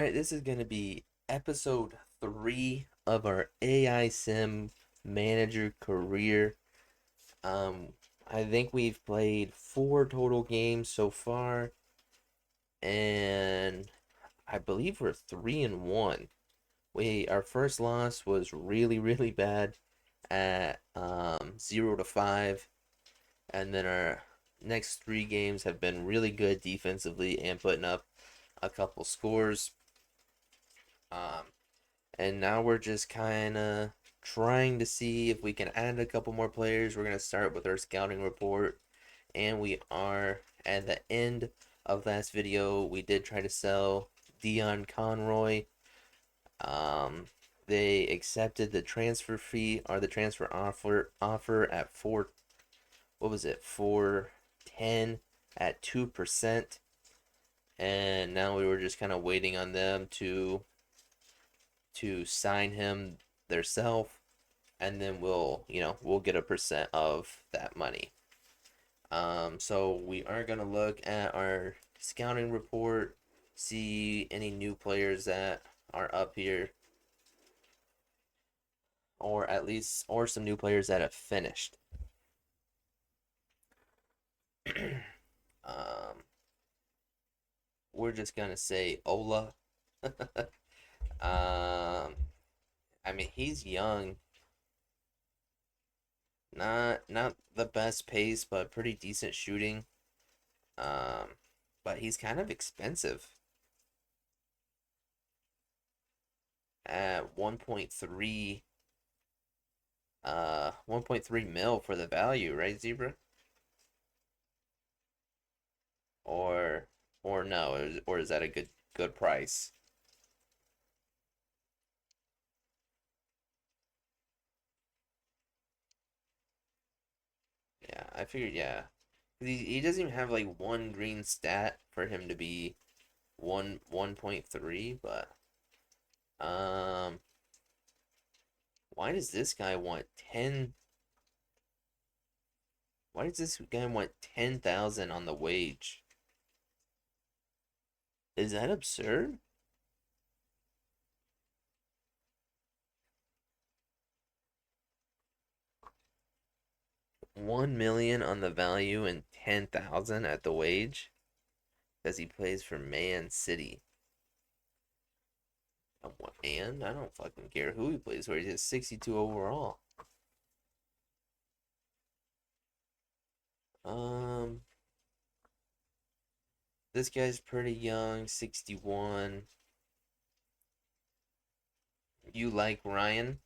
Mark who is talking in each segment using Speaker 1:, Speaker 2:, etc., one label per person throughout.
Speaker 1: All right, this is going to be episode 3 of our AI Sim Manager career. Um, I think we've played 4 total games so far, and I believe we're 3-1. Our first loss was really bad at 0-5, and then our next 3 games have been really good defensively and putting up a couple scores. Um, And now we're just kind of trying to see if we can add a couple more players. We're going to start with our scouting report. And we are at the end of last video. We did try to sell Dion Conroy. Um, they accepted the transfer fee or the transfer offer at what was it? 410 at 2%. And now we were just kind of waiting on them to sign him theirself, and then we'll get a percent of that money. So we are gonna look at our scouting report, see any new players that are up here, or some new players that have finished. um, we're just gonna say Ola. I mean he's young, not the best pace, but pretty decent shooting. Um, but he's kind of expensive at 1.3 mil for the value, right, Zebra? Or or no, or is that a good price? Yeah, I figured, yeah. He doesn't even have like one green stat for him to be 1.3, but um why does this guy want 10 why does this guy want 10,000 on the wage? Is that absurd? 1 million on the value and 10,000 at the wage because he plays for Man City. And I don't fucking care who he plays for. He's 62 overall. Um, this guy's pretty young, 61. You like Ryan?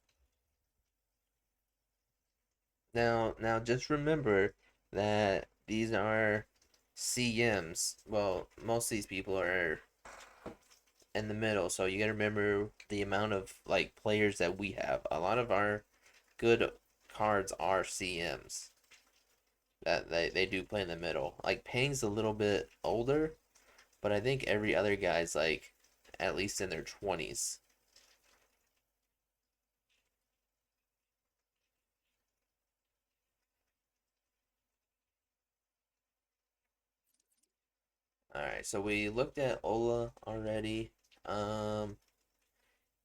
Speaker 1: Now just remember that these are CMs. Well, most of these people are in the middle, so you gotta remember the amount of like players that we have. A lot of our good cards are CMs that they do play in the middle. Like Pang's a little bit older, but I think every other guy's like at least in their 20s. All right, so we looked at Ola already. Um,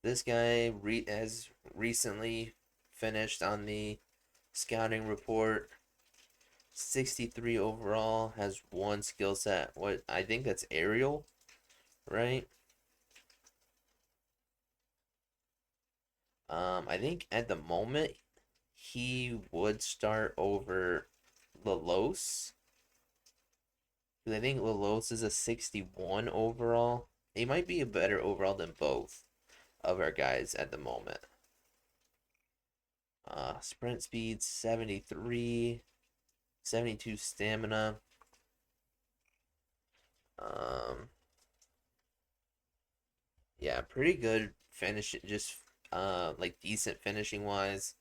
Speaker 1: this guy has recently finished on the scouting report. 63 overall, has one skill set. What I think that's aerial, right? I think at the moment he would start over Lalos. Because I think Lalos is a 61 overall. He might be a better overall than both of our guys at the moment. Sprint speed 73, 72 stamina. Um, yeah, pretty good finish. Just like decent finishing wise.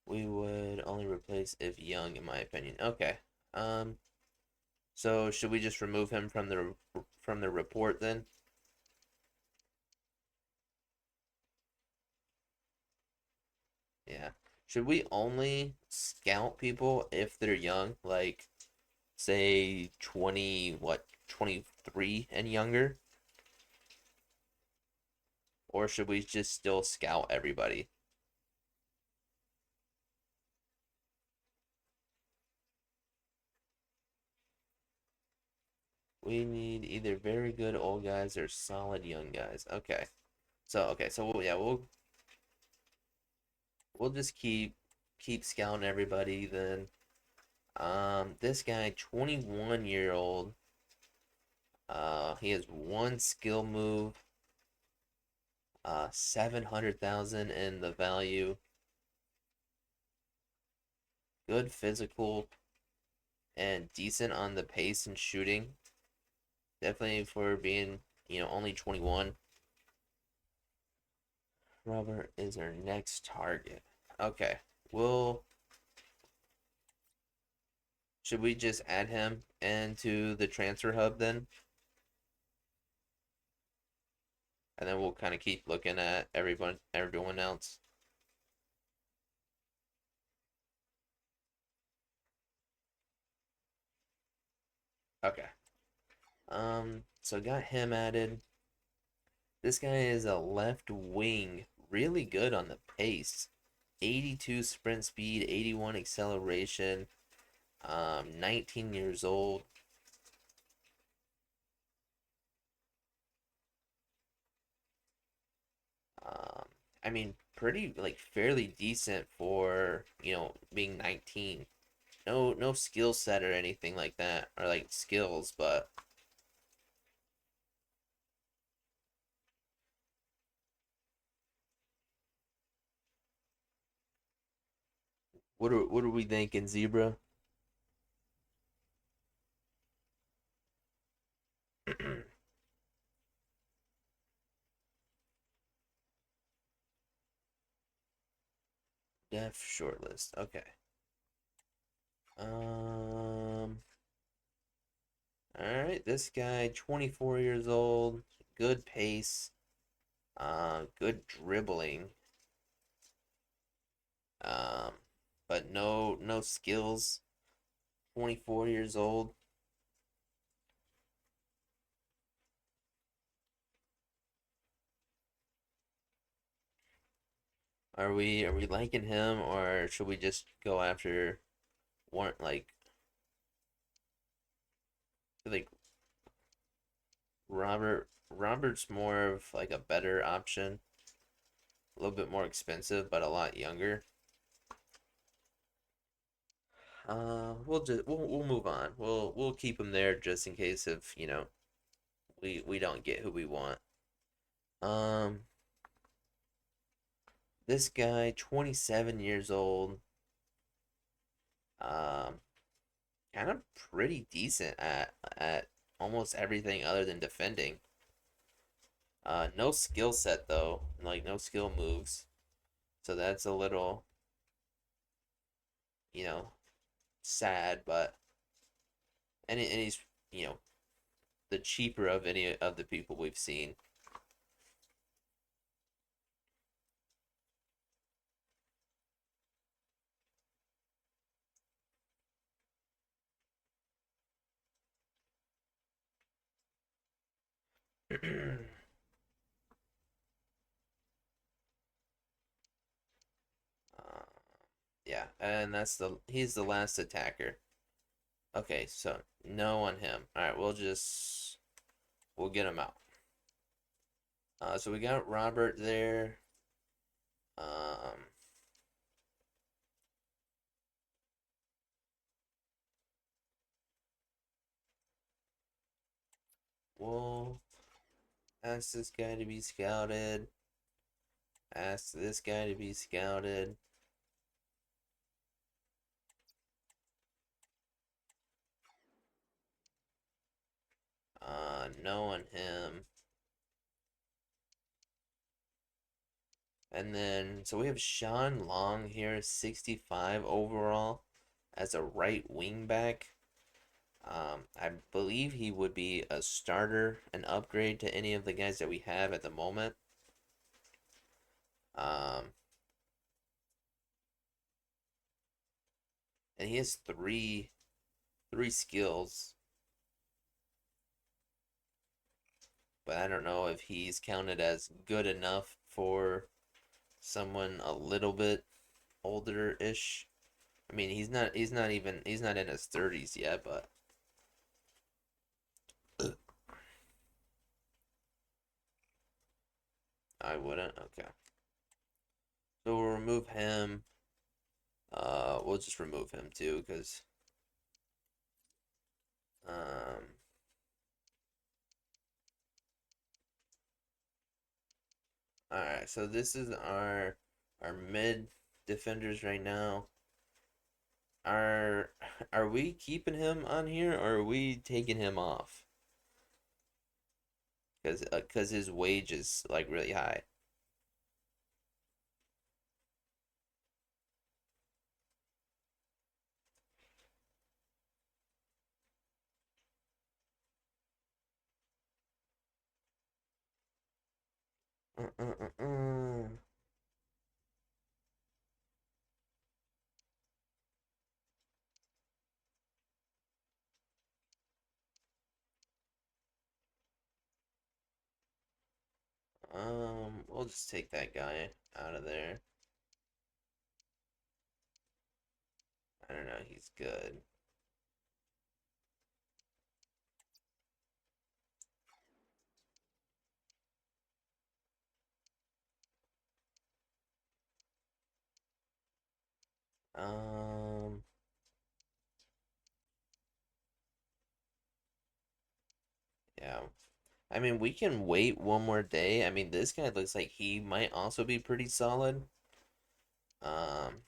Speaker 1: We would only replace if young, in my opinion. Okay. Um, so should we just remove him from the report then? Yeah. Should we only scout people if they're young, like say 20, what, 23 and younger? Or should we just still scout everybody? We need either very good old guys or solid young guys. Okay, so we'll just keep scouting everybody then. This guy, 21-year old. He has one skill move. 700,000 in the value. Good physical and decent on the pace and shooting. Definitely for being, only 21. Robert is our next target. Okay. We'll Should we just add him into the transfer hub then? And then we'll kind of keep looking at everyone else. Okay. So got him added. This guy is a left wing, really good on the pace. 82 sprint speed, 81 acceleration, 19 years old. Um, I mean, pretty like fairly decent for, being 19. No skill set or anything like that, or like skills, but what are we thinking, Zebra? Def shortlist. Okay. Um. All right. This guy, 24 years old, good pace, good dribbling. Um, but no skills. 24 years old. Are we liking him, or should we just go after one like Robert's more of like a better option, a little bit more expensive, but a lot younger. We'll move on. We'll keep him there just in case if we don't get who we want. Um, this guy, 27 years old, um, kind of pretty decent at almost everything other than defending. No skill set though, like no skill moves, so that's a little you know sad, but and he's you know the cheaper of any of the people we've seen. uh, yeah, and he's the last attacker. Okay, so no on him. All right, we'll get him out. So we got Robert there. Um, we'll ask this guy to be scouted. Ask this guy to be scouted. No on him. And then, so we have Sean Long here, 65 overall, as a right wing back. I believe he would be a starter, an upgrade to any of the guys that we have at the moment. Um, and he has three skills, but I don't know if he's counted as good enough for someone a little bit older-ish. I mean, he's not in his 30s yet, but I wouldn't. Okay. So we'll remove him. We'll just remove him too, because um, all right. So this is our mid defenders right now. Are are we keeping him on here or are we taking him off? Because his wage is like really high. Uh, uh, uh, uh. We'll just take that guy out of there. I don't know. He's good. Um, yeah. I mean, we can wait one more day. I mean, this guy looks like he might also be pretty solid. Um,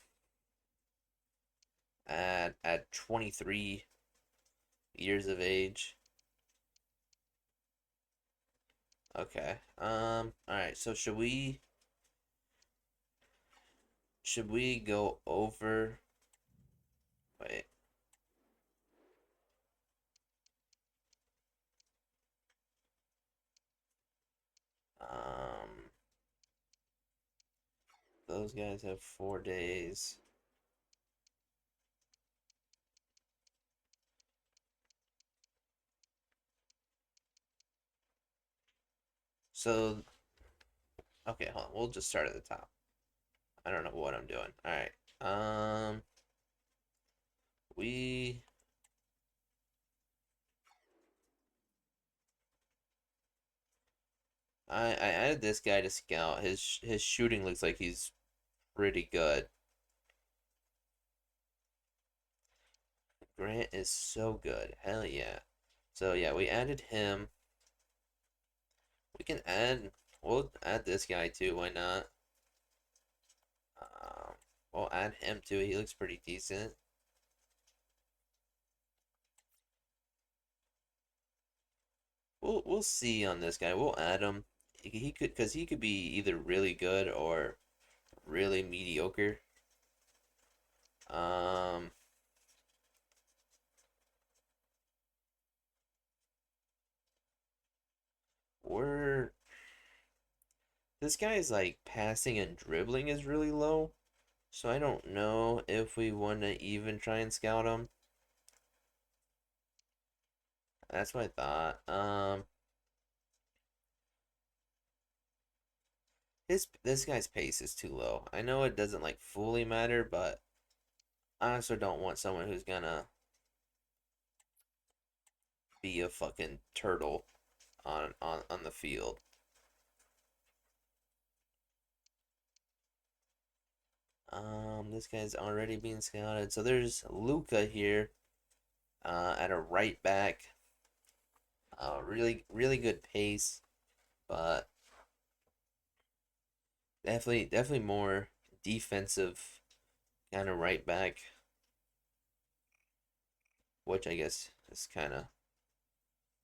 Speaker 1: at 23 years of age. Okay. All right. So should we go over? Wait. Um, those guys have 4 days. So okay, hold on. We'll just start at the top. I don't know what I'm doing. All right. We I added this guy to scout. His shooting looks like he's pretty good. Grant is so good. Hell yeah. So yeah, we added him. We can add. We'll add this guy too. Why not? Um, we'll add him too. He looks pretty decent. We'll see on this guy. We'll add him. He could because he could be either really good or really mediocre. Um, we're this guy's like passing and dribbling is really low, so I don't know if we want to even try and scout him. That's what I thought. His this guy's pace is too low. I know it doesn't like fully matter, but I also don't want someone who's gonna be a fucking turtle on the field. This guy's already being scouted. So there's Luca here, at a right back. Really, really good pace, but definitely more defensive kind of right back, which I guess is kind of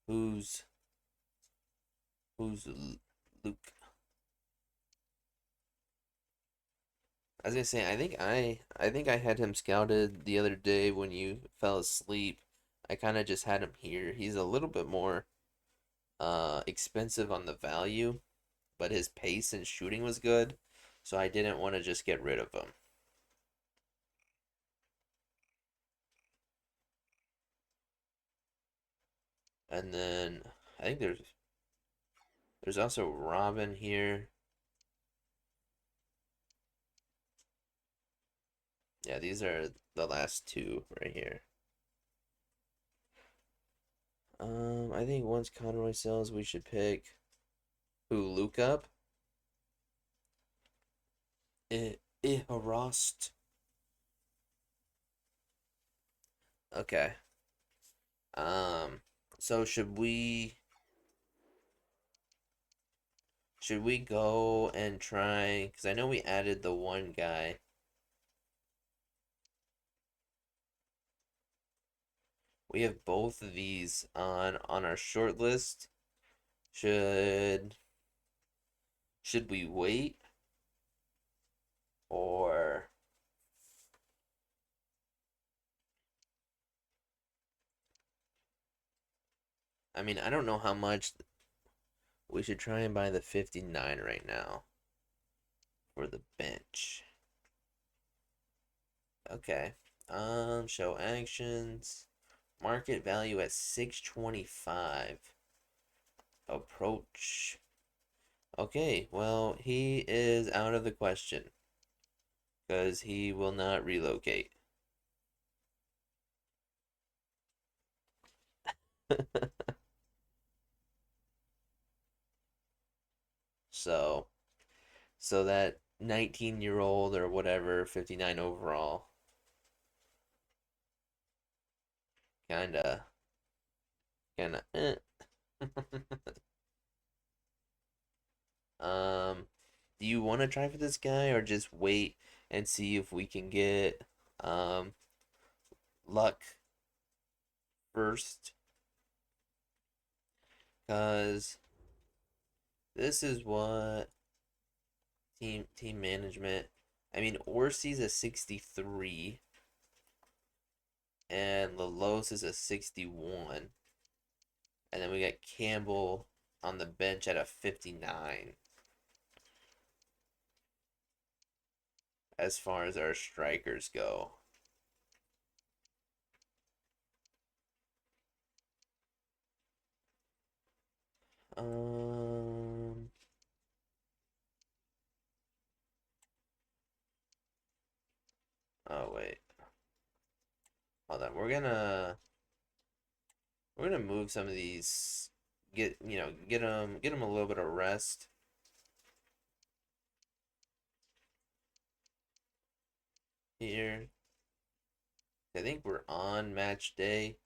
Speaker 1: who's who's Luke. I was gonna say, I think I had him scouted the other day when you fell asleep. I kind of just had him here. He's a little bit more expensive on the value, but his pace and shooting was good, so I didn't want to just get rid of him. And then I think there's There's also Robin here. Yeah, these are the last two right here. I think once Conroy sells, we should pick who, Luke up? Iharost. Okay. Um, so should we go and try? Because I know we added the one guy. We have both of these on our short list. Should should we wait or I mean, I don't know how much we should try and buy the 59 right now for the bench. Okay. Show actions. Market value at 625. Approach. Okay, well, he is out of the question because he will not relocate. So, so that 19-year-old or whatever, 59 overall, kinda, kinda. Um, do you want to try for this guy or just wait and see if we can get um luck first? Cause this is what team management. I mean, Orsi's a 63 and Lalos is a 61, and then we got Campbell on the bench at a 59 as far as our strikers go. Um, oh wait. Hold on. We're gonna move some of these. Get them a little bit of rest here. I think we're on match day.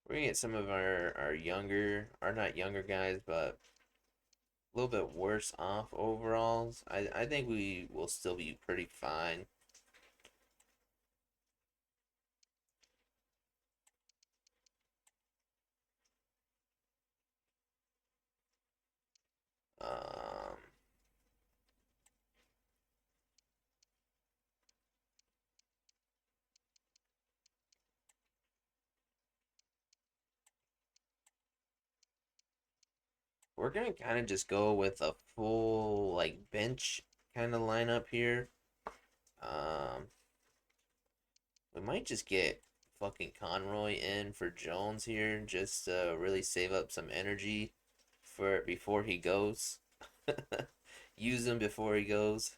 Speaker 1: We're gonna get some of our younger, or not younger guys, but a little bit worse off overalls. I think we will still be pretty fine. Um, we're gonna kind of just go with a full like bench kind of lineup here. Um, we might just get fucking Conroy in for Jones here, just to really save up some energy for before he goes. Use him before he goes.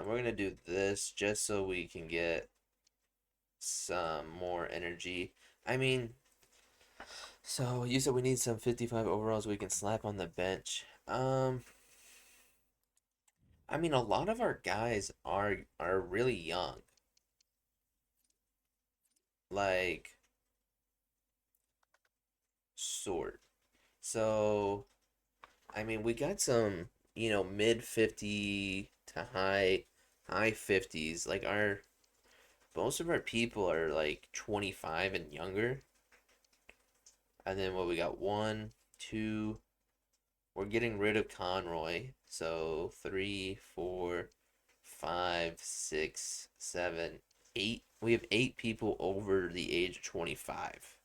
Speaker 1: We're gonna do this just so we can get some more energy. I mean, so you said we need some 55 overalls we can slap on the bench. I mean, a lot of our guys are really young. Like sort. So, I mean, we got some, mid 50 to high 50s. Like our most of our people are like 25 and younger. And then what we got? One, two. We're getting rid of Conroy. So three, four, five, six. seven, eight. We have 8 people over the age of 25.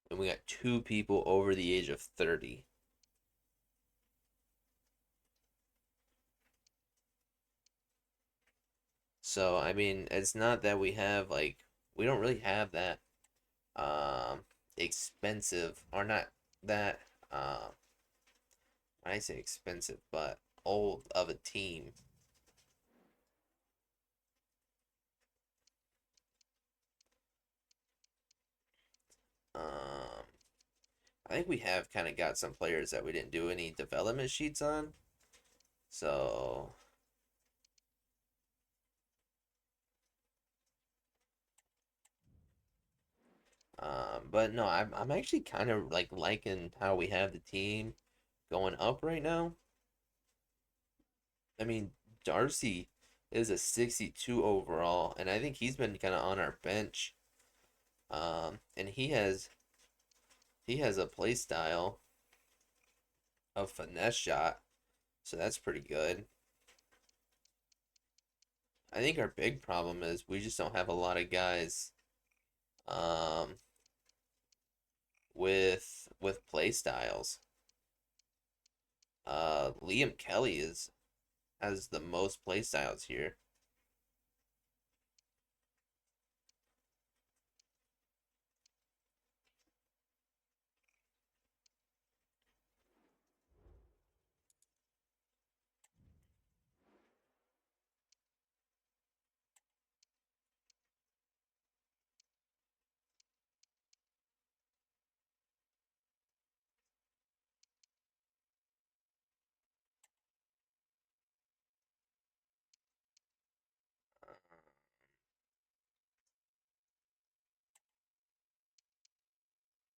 Speaker 1: And we got 2 people over the age of 30. So, I mean, it's not that we have, like, we don't really have that expensive, or not that, I say expensive, but old of a team. Um, I think we have kind of got some players that we didn't do any development sheets on. So, but no, I'm actually kind of like liking how we have the team going up right now. I mean, Darcy is a 62 overall, and I think he's been kind of on our bench. And he has a play style of finesse shot, so that's pretty good. I think our big problem is we just don't have a lot of guys um, with play styles. Liam Kelly is has the most play styles here.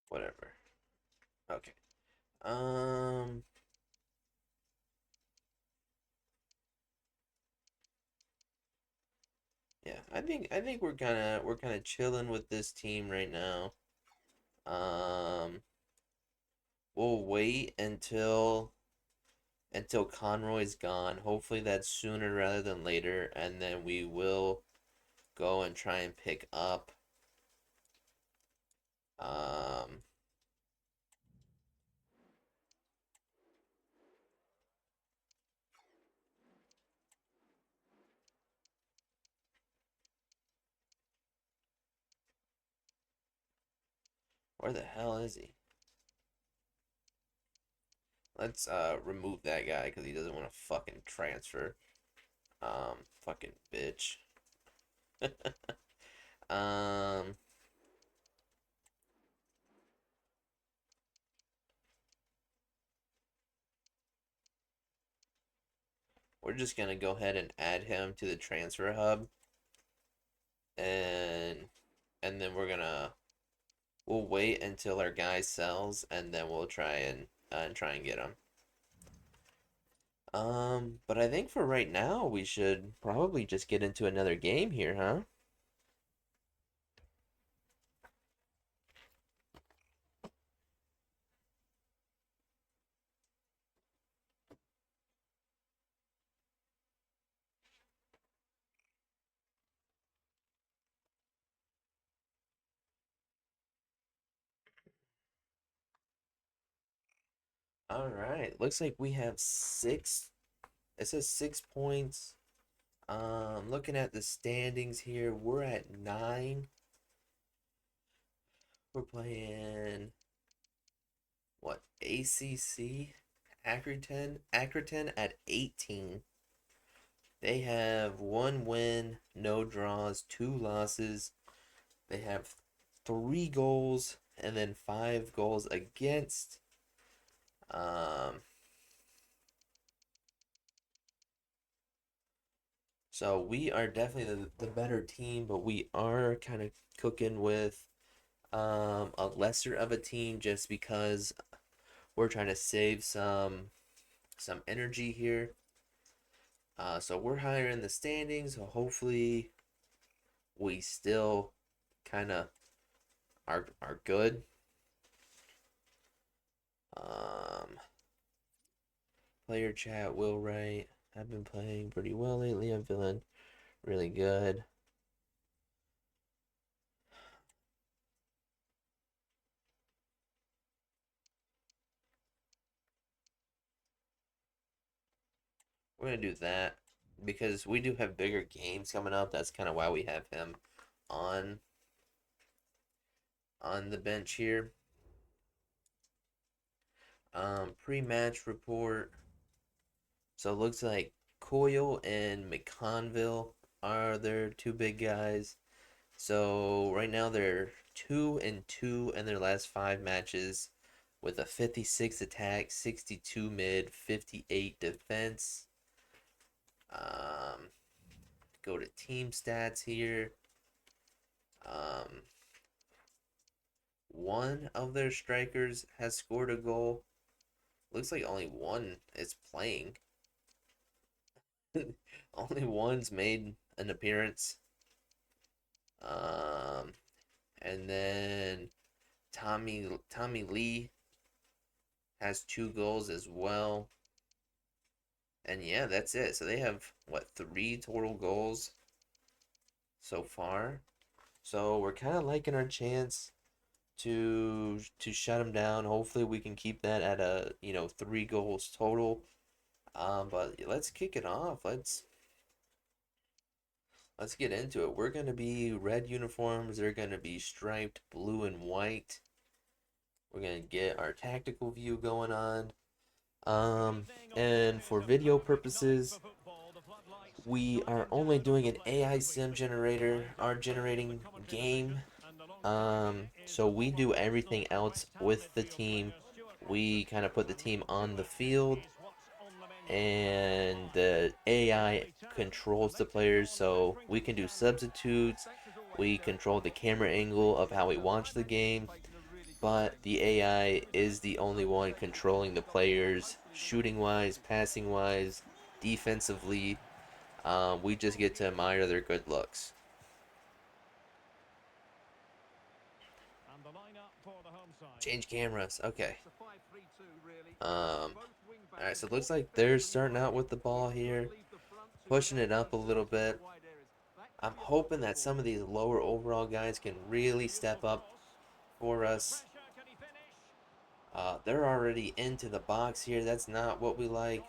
Speaker 1: Whatever. Okay. Um. Yeah, I think we're kind of chilling with this team right now. Um. We'll wait until Conroy's gone. Hopefully that's sooner rather than later, and then we will go and try and pick up. Um. Where the hell is he? Let's remove that guy because he doesn't want to fucking transfer. Fucking bitch. Um, we're just gonna go ahead and add him to the transfer hub, and then we'll wait until our guy sells, and then we'll try and get him. But I think for right now we should probably just get into another game here, huh? All right. Looks like we have six. It says 6 points. Looking at the standings here, we're at 9. We're playing what, ACC? Accrington at 18. They have 1 win, no draws, 2 losses. They have 3 goals and then 5 goals against. Um, so we are definitely the better team, but we are kind of cooking with a lesser of a team just because we're trying to save some energy here. So we're higher in the standings. So hopefully we still kind of are good. Um, Player chat, Will Wright. I've been playing pretty well lately. I'm feeling really good. We're gonna do that because we do have bigger games coming up. That's kind of why we have him on on the bench here. Pre-match report. So it looks like Coyle and McConville are their two big guys. So right now they're 2-2 in their last five matches with a 56 attack, 62 mid, 58 defense. Um, Go to team stats here. Um, One of their strikers has scored a goal. Looks like only one is playing. Only one's made an appearance. Um, and then Tommy Lee has two goals as well. And yeah, that's it. So they have what, three total goals so far. So we're kind of liking our chance to shut them down. Hopefully we can keep that at a, 3 goals total. But let's kick it off. Let's get into it. We're gonna be red uniforms. They're gonna be striped blue and white. We're gonna get our tactical view going on. And for video purposes, we are only doing an AI sim generator, our generating game. So we do everything else with the team. We kind of put the team on the field, and the AI controls the players. So we can do substitutes. We control the camera angle of how we watch the game, but the AI is the only one controlling the players, shooting wise, passing wise, defensively. We just get to admire their good looks. Change cameras. Okay. Alright, so it looks like they're starting out with the ball here, pushing it up a little bit. I'm hoping that some of these lower overall guys can really step up for us. They're already into the box here. That's not what we like.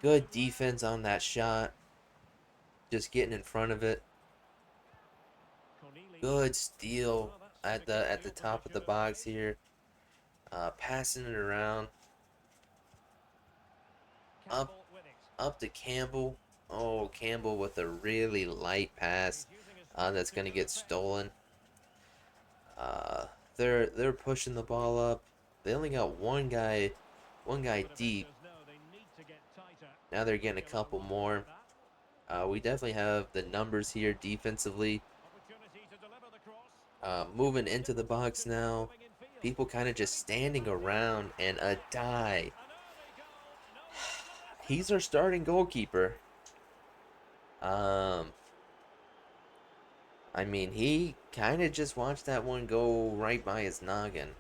Speaker 1: Good defense on that shot. Just getting in front of it. Good steal at the top of the box here. Passing it around. Up up to Campbell. Oh, Campbell with a really light pass. That's gonna get stolen. Uh, they're pushing the ball up. They only got one guy deep. Now they're getting a couple more. We definitely have the numbers here defensively. Moving into the box now. People kind of just standing around, and a die. He's our starting goalkeeper. Um, I mean, he kind of just watched that one go right by his noggin.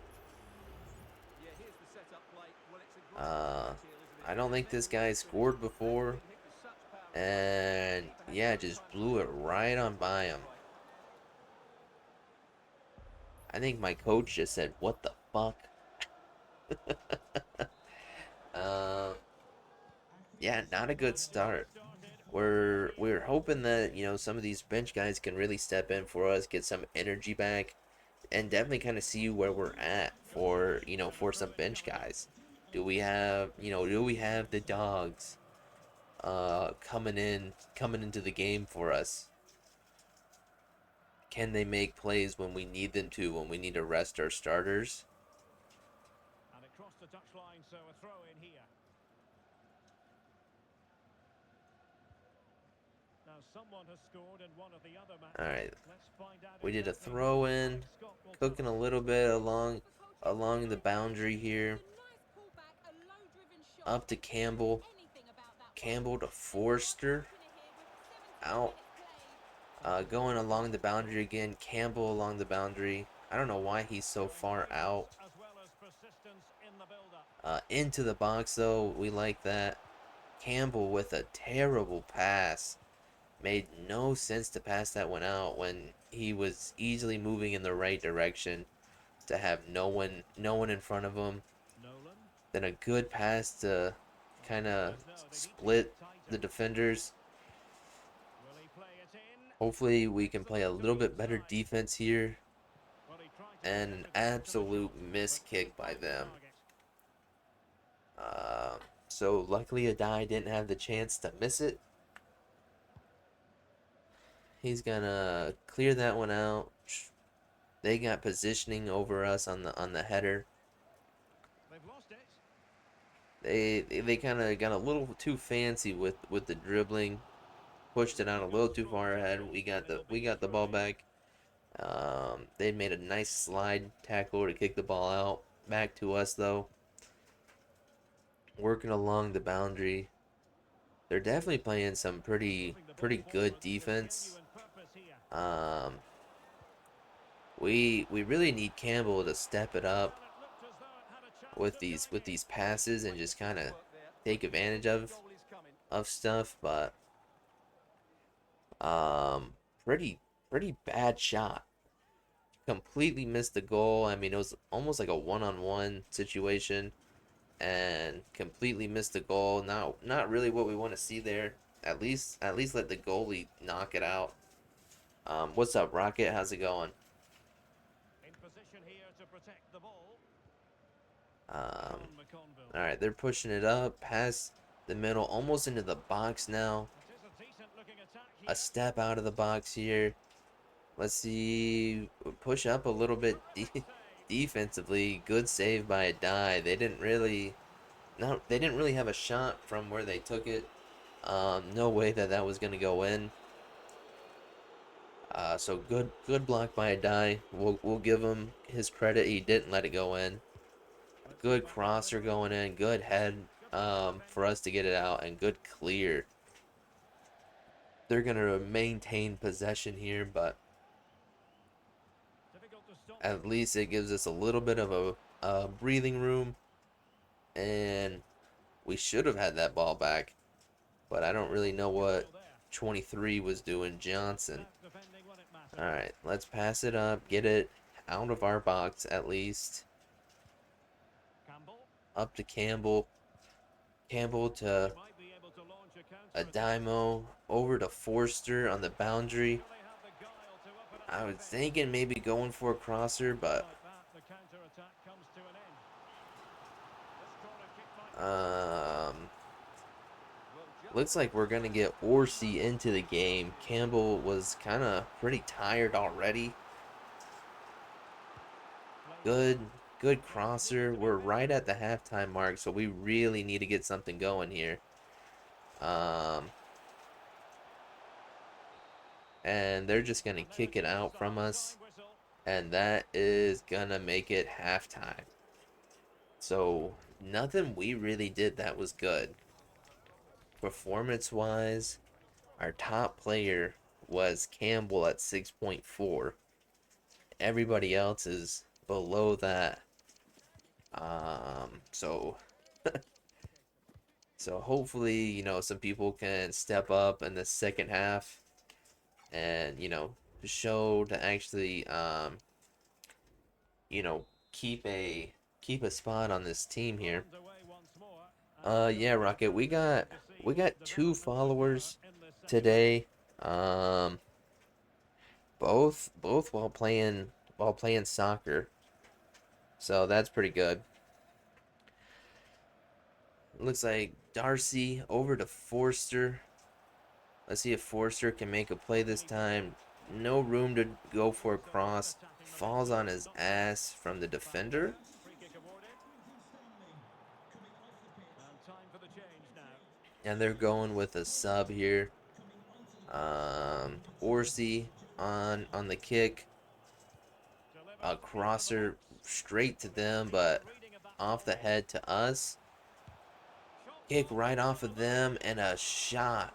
Speaker 1: Uh, I don't think this guy scored before. And yeah, just blew it right on by him. I think my coach just said, "What the fuck?" Um, yeah, not a good start. We're hoping that some of these bench guys can really step in for us, get some energy back, and definitely kind of see where we're at for some bench guys. Do we have the dogs coming into the game for us? Can they make plays when we need them to, when we need to rest our starters?
Speaker 2: And across the touchline, so a throw in here. Now someone has scored in one of the other
Speaker 1: All
Speaker 2: matches.
Speaker 1: right,
Speaker 2: Let's find out
Speaker 1: we did a
Speaker 2: exactly
Speaker 1: throw
Speaker 2: who the
Speaker 1: in,
Speaker 2: next Scot will
Speaker 1: cooking a
Speaker 2: come.
Speaker 1: little bit along the boundary here. Up to Campbell. Campbell to Forster. Out. Going along the boundary again. Campbell along the boundary. I don't know why he's so far out. Into the box though. We like that. Campbell with a terrible pass. Made no sense to pass that one out when he was easily moving in the right direction to have no one in front of him. Then a good pass to kind of split the defenders. Hopefully we can play a little bit better defense here. And an absolute miss kick by them. So luckily Adai didn't have the chance to miss it. He's gonna clear that one out. They got positioning over us on the header. They kind of got a little too fancy with the dribbling, pushed it out a little too far ahead. We got the ball back. They made a nice slide tackle to kick the ball out back to us though. Working along the boundary. They're definitely playing some pretty good defense. Um, we really need Campbell to step it up with these passes and just kind of take advantage of stuff, but pretty bad shot. Completely missed the goal. I mean, it was almost like a one-on-one situation and completely missed the goal. Not really what we want to see there. At least let the goalie knock it out. What's up, Rocket? How's it going? Um, all right, they're pushing it up past the middle, almost into the box now. A step out of the box here. Let's see, push up a little bit defensively. Good save by Adai. They didn't really have a shot from where they took it. No way that was gonna go in. So good block by Adai. We'll give him his credit. He didn't let it go in. Good crosser going in. Good head for us to get it out, and good clear. They're gonna maintain possession here, but at least it gives us a little bit of a breathing room, and we should have had that ball back, but I don't really know what 23 was doing, Johnson. Alright, let's pass it up, get it out of our box at least. Up to Campbell. Campbell to Adimo, over to Forster on the boundary. I was thinking maybe going for a crosser, but looks like we're gonna get Orsi into the game. Campbell was kind of pretty tired already. Good crosser. We're right at the halftime mark, so we really need to get something going here. And they're just gonna kick it out from us, and that is gonna make it halftime. So nothing we really did that was good. Performance wise, our top player was Campbell at 6.4. Everybody else is below that. So so hopefully, some people can step up in the second half and, show to actually keep a spot on this team here. Yeah, Rocket, we got 2 followers today. Both while playing soccer. So that's pretty good. Looks like Darcy over to Forster. Let's see if Forster can make a play this time. No room to go for a cross. Falls on his ass from the defender. And they're going with a sub here. Orsi on the kick. A crosser straight to them, but off the head to us. Kick right off of them and a shot.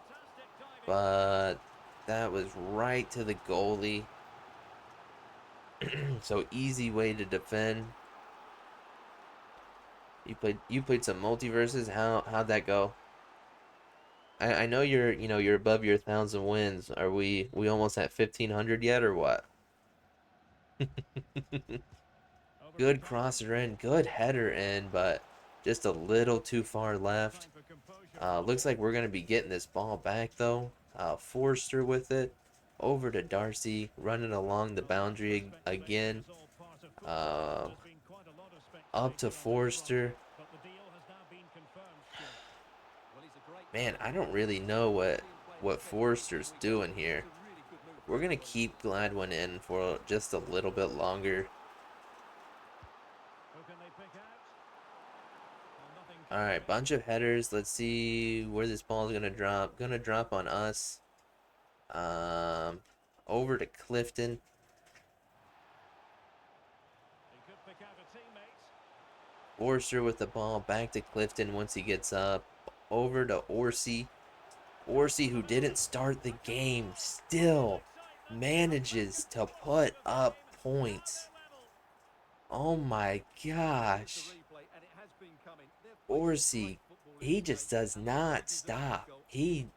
Speaker 1: But That was right to the goalie. So easy way to defend. You played some multiverses. How'd that go? I know you're above your 1,000 wins. Are we almost at 1,500 yet or what? Good crosser in, good header in, but just a little too far left. Looks like we're gonna be getting this ball back though. Forster with it, over to Darcy, running along the boundary again. Uh, Up to Forster. Man, I don't really know what Forster's doing here. We're gonna keep Gladwin in for just a little bit longer. All right, bunch of headers. Let's see where this ball is gonna drop. Gonna drop on us. Um, Over to Clifton. Forster with the ball back to Clifton once he gets up. Over to Orsi. Orsi, who didn't start the game, still manages to put up points. Oh my gosh. Orsi, he just does not stop. He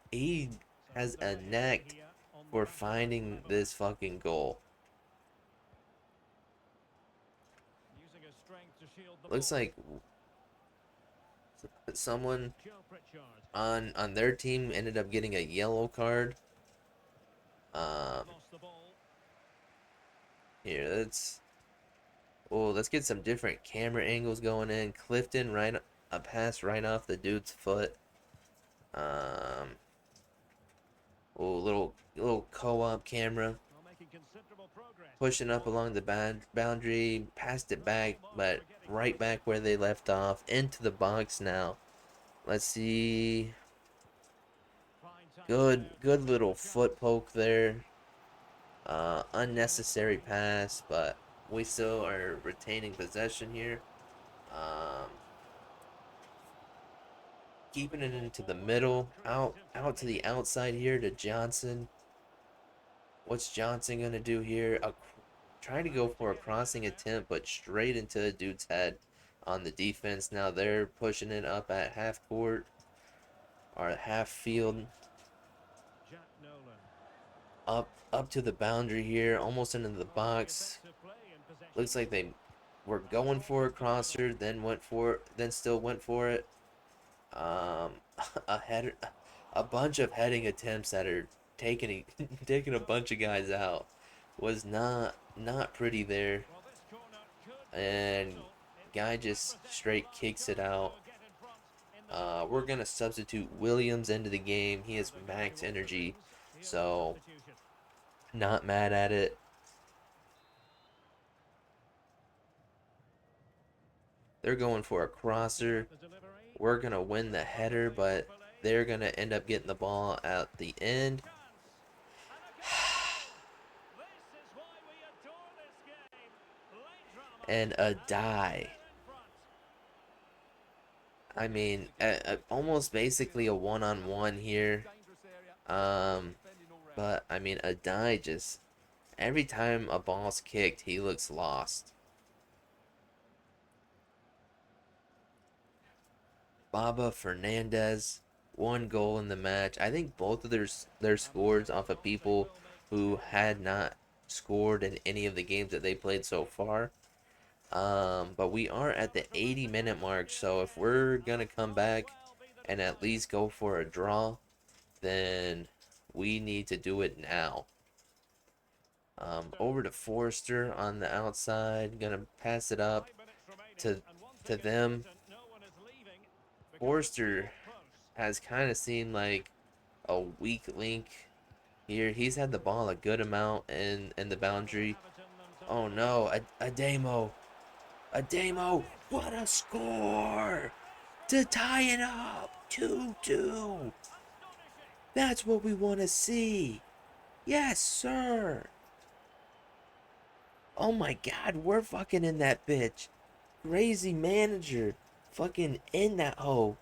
Speaker 1: has a knack for finding this fucking goal. Looks like someone on their team ended up getting a yellow card. Um, Here, let's get some different camera angles going in. Clifton, right, a pass right off the dude's foot. Little co-op camera. Pushing up along the boundary, passed it back, but right back where they left off, into the box now. Let's see. Good little foot poke there. Unnecessary pass, but we still are retaining possession here. Keeping it into the middle, out to the outside here to Johnson. What's Johnson gonna do here? Trying to go for a crossing attempt, but straight into a dude's head on the defense. Now they're pushing it up at half court or half field. Up to the boundary here, almost into the box. Looks like they were going for a crosser, then still went for it. A header, a bunch of heading attempts that are taking taking a bunch of guys out. Was not pretty there. And guy just straight kicks it out. We're gonna substitute Williams into the game. He has max energy, so not mad at it. They're going for a crosser. We're gonna win the header, but they're gonna end up getting the ball at the end. And a die. I mean, almost basically a one-on-one here. But I mean, a die just every time a ball's kicked, he looks lost. Baba Fernandez, 1 goal in the match. I think both of their scores off of people who had not scored in any of the games that they played so far. But we are at the 80-minute mark, so if we're gonna come back and at least go for a draw, then we need to do it now. Over to Forster on the outside, gonna pass it up to them. Forster has kind of seemed like a weak link here. He's had the ball a good amount in the boundary. Oh no, Ademo. Ademo, what a score! To tie it up, 2-2. That's what we want to see. Yes, sir. Oh my God, we're fucking in that bitch. Crazy manager, fucking in that hole.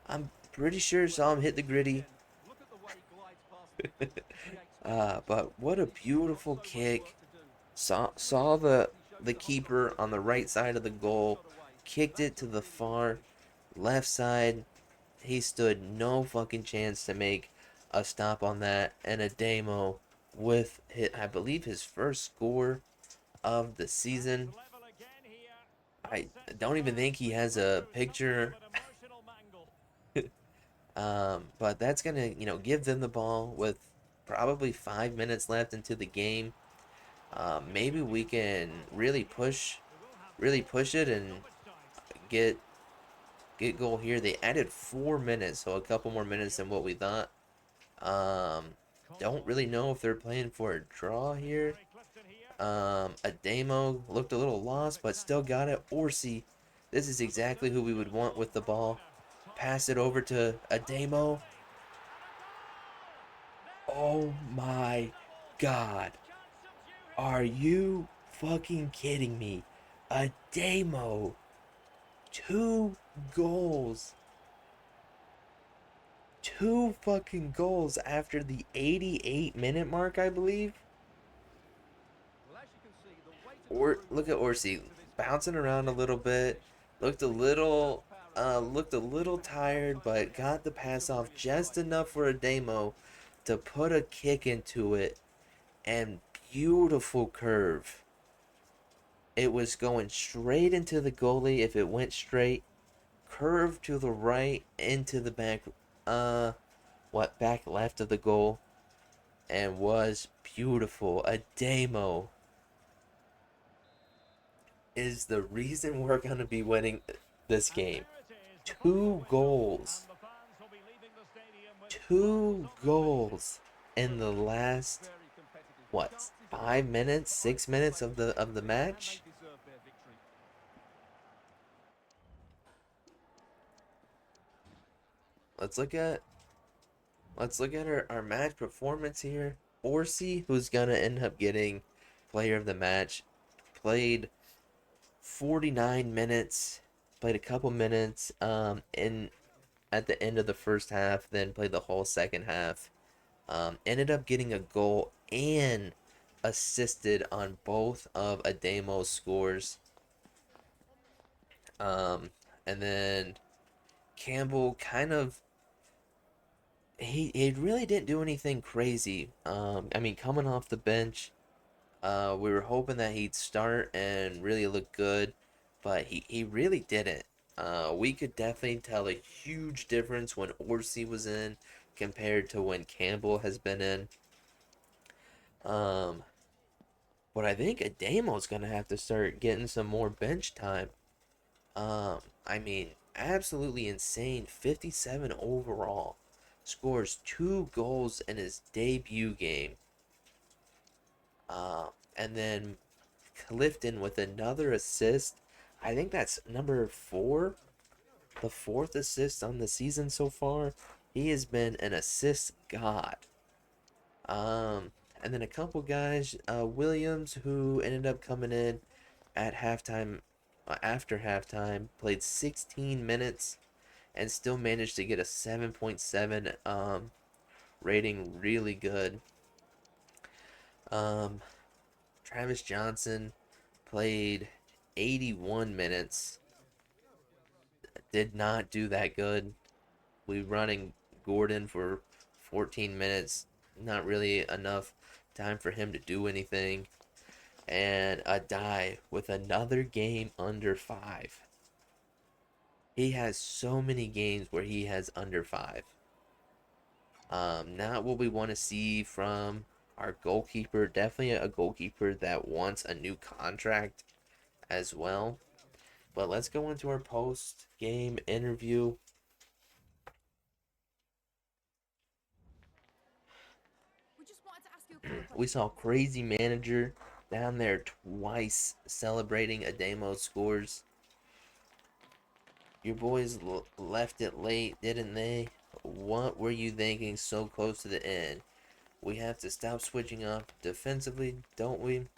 Speaker 1: I'm pretty sure saw him hit the gritty. But what a beautiful kick. Saw the keeper on the right side of the goal, kicked it to the far left side. He stood no fucking chance to make a stop on that. And Ademo with I believe his first score of the season. I don't even think he has a picture. But that's gonna, give them the ball with probably 5 minutes left into the game. Maybe we can really push it and get goal here. They added 4 minutes, so a couple more minutes than what we thought. Um, don't really know if they're playing for a draw here. Ademo looked a little lost, but still got it. Orsi, this is exactly who we would want with the ball. Pass it over to Ademo. Oh my god. Are you fucking kidding me? Ademo. 2 goals. 2 fucking goals after the 88-minute mark, I believe. Or look at Orsi bouncing around a little bit. Looked a little tired, but got the pass off just enough for a demo to put a kick into it. And beautiful curve. It was going straight into the goalie if it went straight. Curve to the right into the back back left of the goal, and was beautiful. Ademo is the reason we're going to be winning this game. 2 goals. 2 goals in the last, what, 5 minutes, 6 minutes of the match. Let's look at our match performance here. Orsi, who's gonna end up getting player of the match, played 49 minutes, played a couple minutes in at the end of the first half, then played the whole second half. Ended up getting a goal and assisted on both of Ademo's scores. Um, and then Campbell kind of he really didn't do anything crazy. I mean, coming off the bench, we were hoping that he'd start and really look good, but he really didn't. We could definitely tell a huge difference when Orsi was in compared to when Campbell has been in. Um, but I think Ademo's gonna have to start getting some more bench time. I mean, absolutely insane. 57 overall. Scores 2 goals in his debut game. And then Clifton with another assist. I think that's number 4. The 4th assist on the season so far. He has been an assist god. And then a couple guys, Williams, who ended up coming in at halftime, after halftime, played 16 minutes and still managed to get a 7.7 rating, really good. Um, Travis Johnson played 81 minutes, did not do that good. We running Gordon for 14 minutes, not really enough time for him to do anything. And a die with another game under 5. He has so many games where he has under 5. Not what we want to see from our goalkeeper. Definitely a goalkeeper that wants a new contract as well. But let's go into our post-game interview. We saw Crazy Manager down there twice celebrating Ademo's scores. Your boys left it late, didn't they? What were you thinking so close to the end? We have to stop switching up defensively, don't we?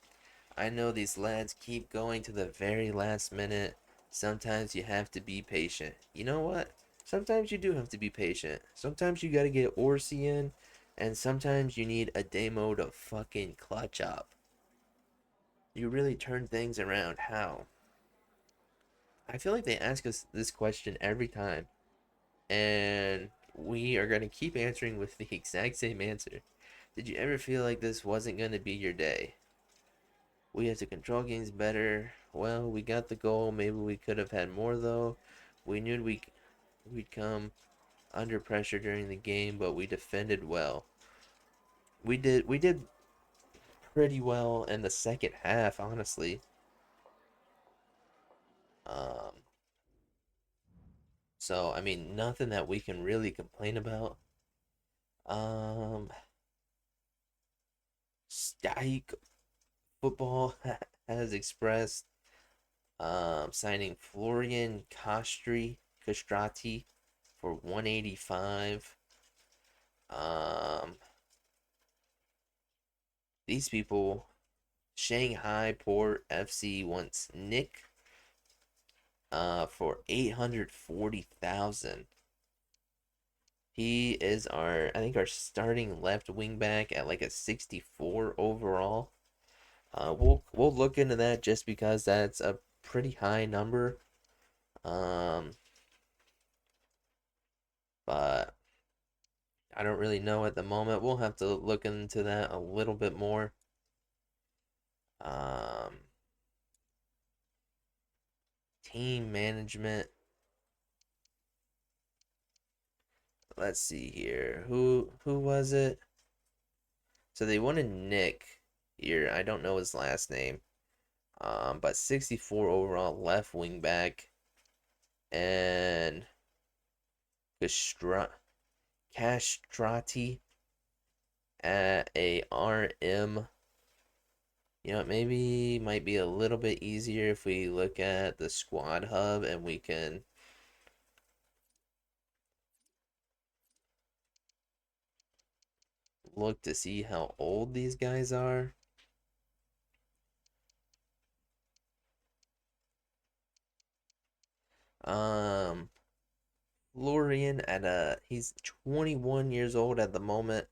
Speaker 1: I know these lads keep going to the very last minute. Sometimes you have to be patient. You know what? Sometimes you do have to be patient. Sometimes you got to get Orsi in And sometimes you need a demo to fucking clutch up. You really turn things around. How? I feel like they ask us this question every time, and we are going to keep answering with the exact same answer. Did you ever feel like this wasn't going to be your day? We have to control games better. Well, we got the goal. Maybe we could have had more though. We knew we'd come under pressure during the game, but we defended well. We did pretty well in the second half, honestly. Um, so I mean, nothing that we can really complain about. Um, Stike Football has expressed signing Florian Castrati for 185. Um, these people, Shanghai Port FC wants Nick for 840,000. He is I think our starting left wing back at like a 64 overall. We'll look into that just because that's a pretty high number. Um, but I don't really know at the moment. We'll have to look into that a little bit more. Um, team management. Let's see here. Who was it? So they wanted Nick here. I don't know his last name. But 64 overall left wing back and Castra- Castrati at a RM. You know, maybe might be a little bit easier if we look at the squad hub and we can look to see how old these guys are. Um, Florian he's 21 years old at the moment,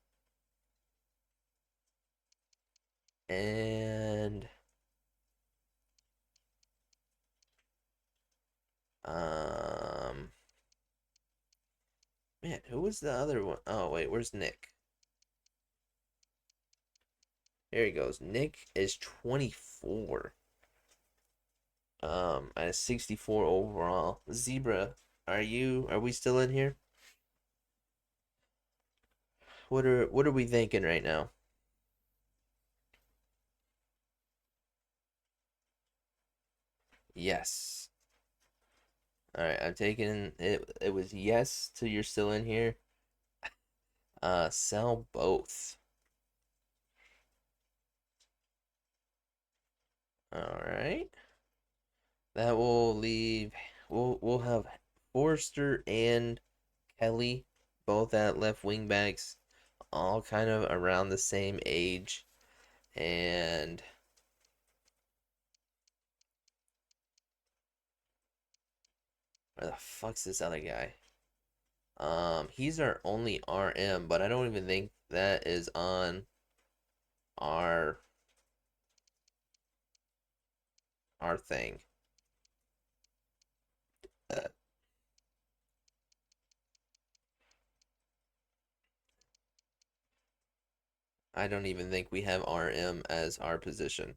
Speaker 1: and um, man, who was the other one? Oh wait, where's Nick? There he goes. Nick is 24. At a 64 overall. Zebra, are we still in here? What are we thinking right now? Yes. All right, I'm taking it. It was yes to you're still in here. Sell both. All right. That will leave. We'll have Forster and Kelly both at left wing backs, all kind of around the same age. And where the fuck's this other guy? He's our only RM, but I don't even think that is on our our thing. Uh, I don't even think we have RM as our position.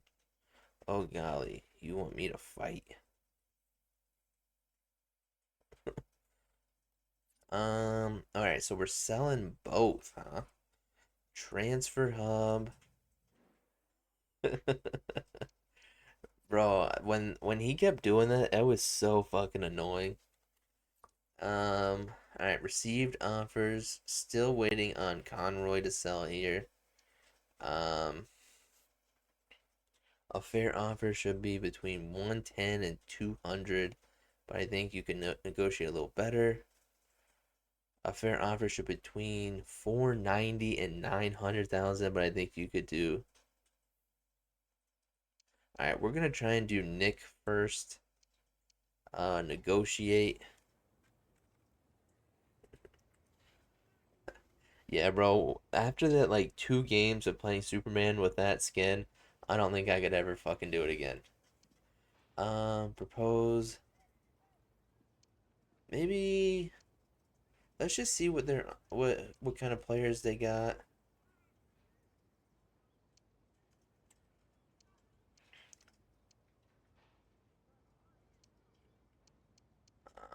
Speaker 1: Oh golly, you want me to fight? All right, so we're selling both, huh? Transfer hub. Bro, when he kept doing that, it was so fucking annoying. All right, received offers. Still waiting on Conroy to sell here. Um, a fair offer should be between 110 and 200, but I think you can negotiate a little better. A fair offer should be between 490 and 900,000, but I think you could do. All right, we're gonna try and do Nick first. Negotiate. Yeah, bro. After that, like 2 games of playing Superman with that skin, I don't think I could ever fucking do it again. Propose. Maybe let's just see what kind of players they got.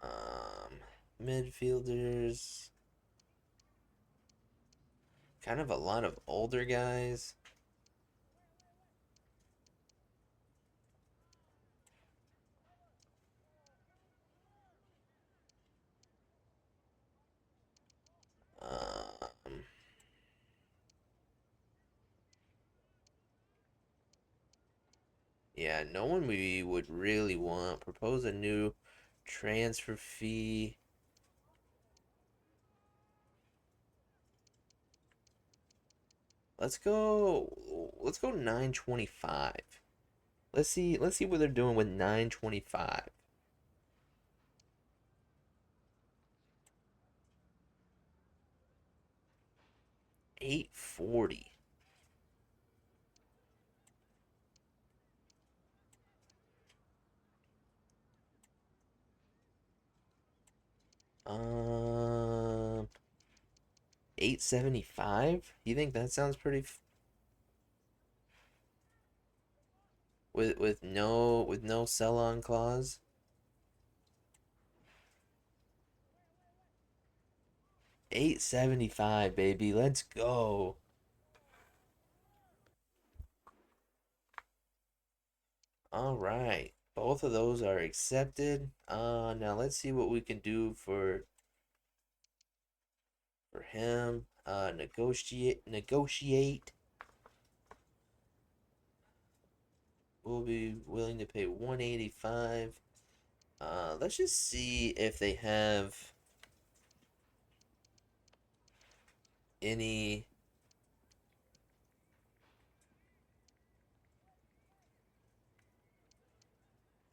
Speaker 1: Um, Midfielders. Kind of a lot of older guys. Um, yeah, no one we would really want. Propose a new transfer fee. Let's go 925. Let's see what they're doing with 925. 840. 875? You think that sounds pretty with no sell on clause? 875, baby. Let's go. All right. Both of those are accepted. Now let's see what we can do for him. Negotiate. We'll be willing to pay 185. Let's just see if they have any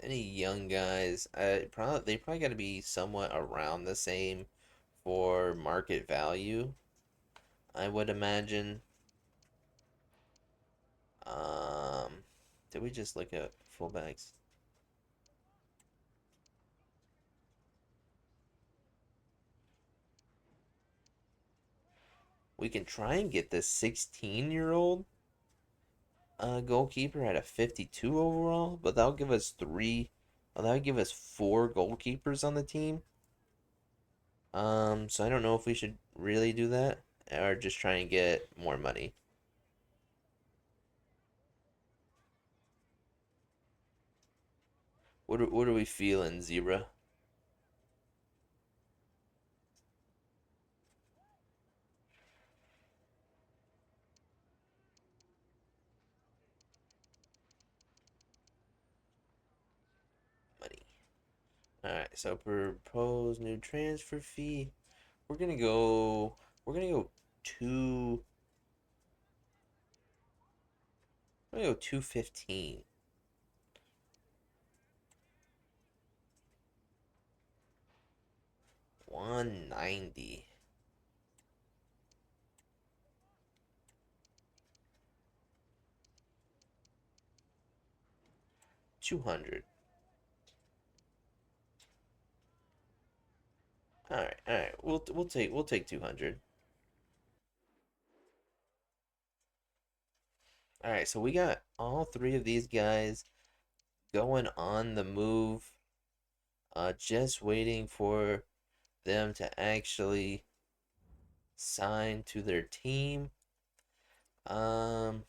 Speaker 1: young guys. They probably got to be somewhat around the same for market value, I would imagine. Um, did we just look at fullbacks? We can try and get this 16-year-old goalkeeper at a 52 overall, but that'll give us three. Well, that'll give us four goalkeepers on the team. So I don't know if we should really do that or just try and get more money. What are we feeling, Zebra? Money. All right, so propose new transfer fee. We're gonna go. We're gonna go two. We're gonna go 215. 190. 200. All right, all right. We'll take 200. All right, so we got all three of these guys going on the move. Just waiting for them to actually sign to their team. Um,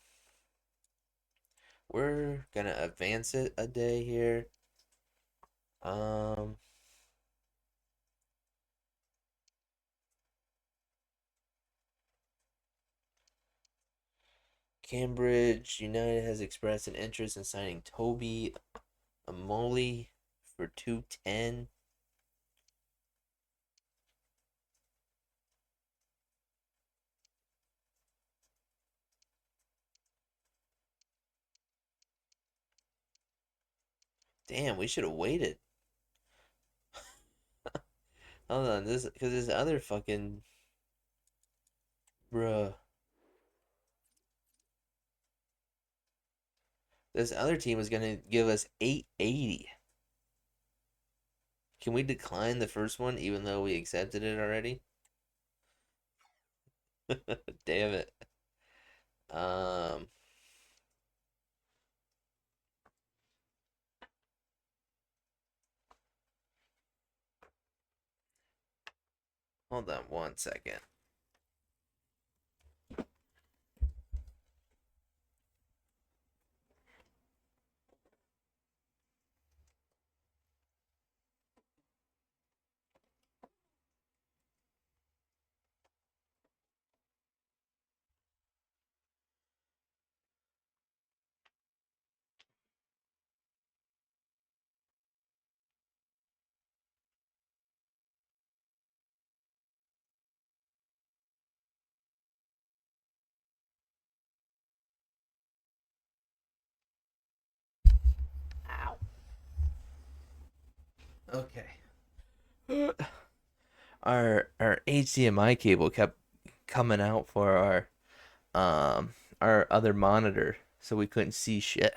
Speaker 1: we're gonna advance it a day here. Um, Cambridge United has expressed an interest in signing Toby Amoli for 210. Damn, we should have waited. Hold on, this because this other fucking Bruh. This other team was gonna give us 880. Can we decline the first one even though we accepted it already? Damn it. Um, Hold on 1 second. Okay. Our HDMI cable kept coming out for our other monitor, so we couldn't see shit.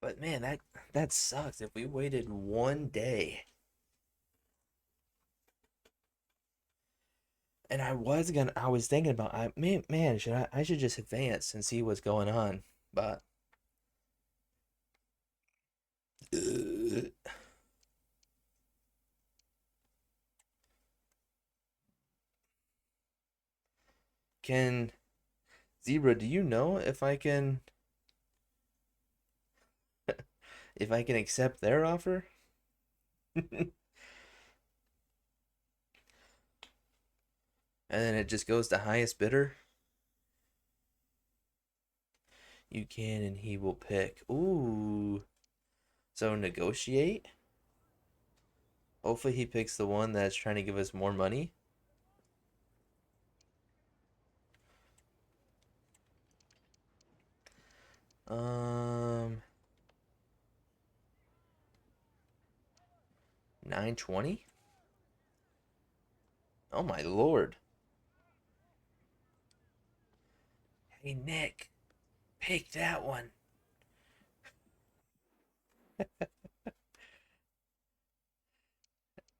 Speaker 1: But man, that sucks. If we waited 1 day, and I was thinking about, should I should just advance and see what's going on. But can Zebra, do you know if I can accept their offer? And then it just goes to highest bidder. You can, and he will pick. Ooh. So negotiate. Hopefully he picks the one that's trying to give us more money. Um, 920. Oh my lord. Hey Nick, pick that one.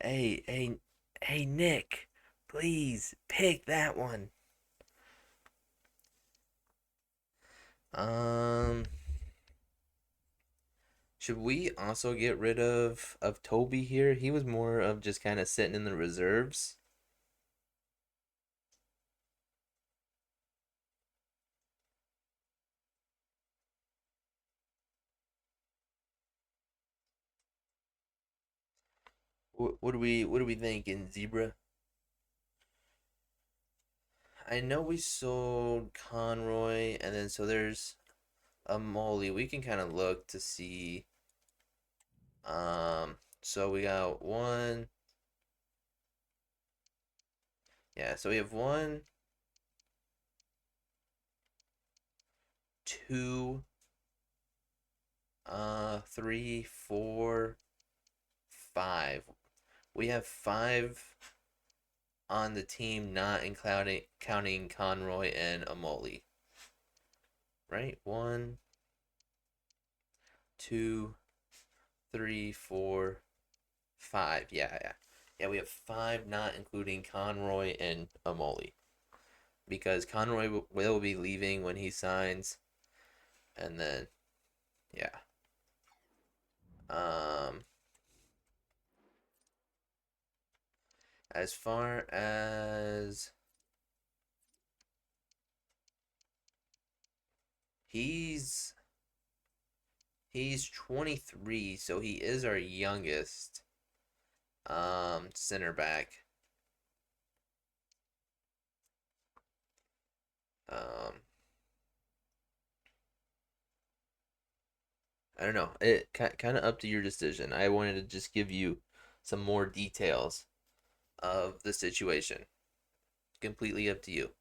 Speaker 1: Hey, hey, hey Nick, please pick that one. Um, should we also get rid of Toby here? He was more of just kind of sitting in the reserves. What are we thinking, Zebra? I know we sold Conroy, and then so there's a Molly. We can kind of look to see. So we got one. Yeah, so we have one, two, three, four, five. We have five on the team, not including counting Conroy and Amoli. Right? One, two, three, four, five. Yeah. Yeah, we have five, not including Conroy and Amoli. Because Conroy will be leaving when he signs. And then, yeah. Um, as far as he's he's 23, so he is our youngest center back. Um, I don't know. It kind of up to your decision. I wanted to just give you some more details of the situation. Completely up to you.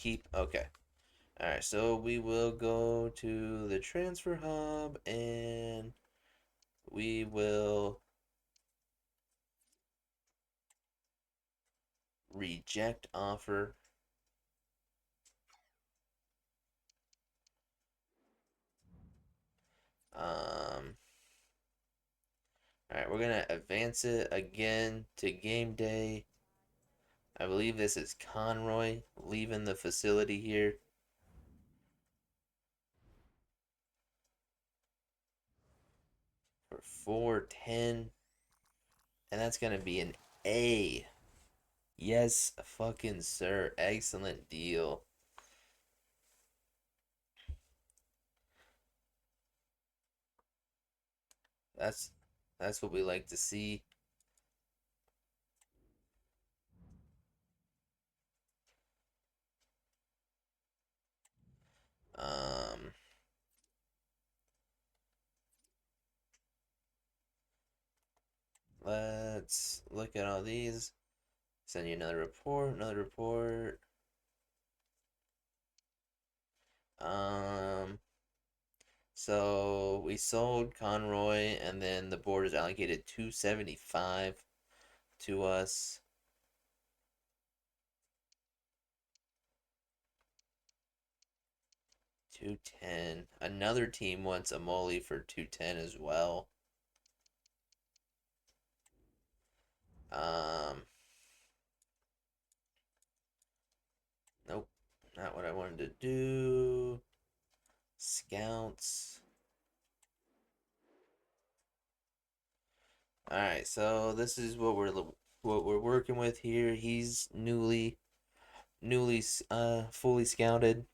Speaker 1: keep. Okay. All right. So we will go to the transfer hub and we will reject offer. All right, we're gonna advance it again to game day. I believe this is Conroy leaving the facility here for 410, and that's gonna be an A. Yes, fucking sir. Excellent deal. That's that's what we like to see. Um, let's look at all these. Send you another report, another report. Um, so we sold Conroy, and then the board is allocated 275 to us. 210. Another team wants a Molly for 210 as well. Um, nope, not what I wanted to do. Scouts. All right, so this is what we're working with here. He's newly fully scouted.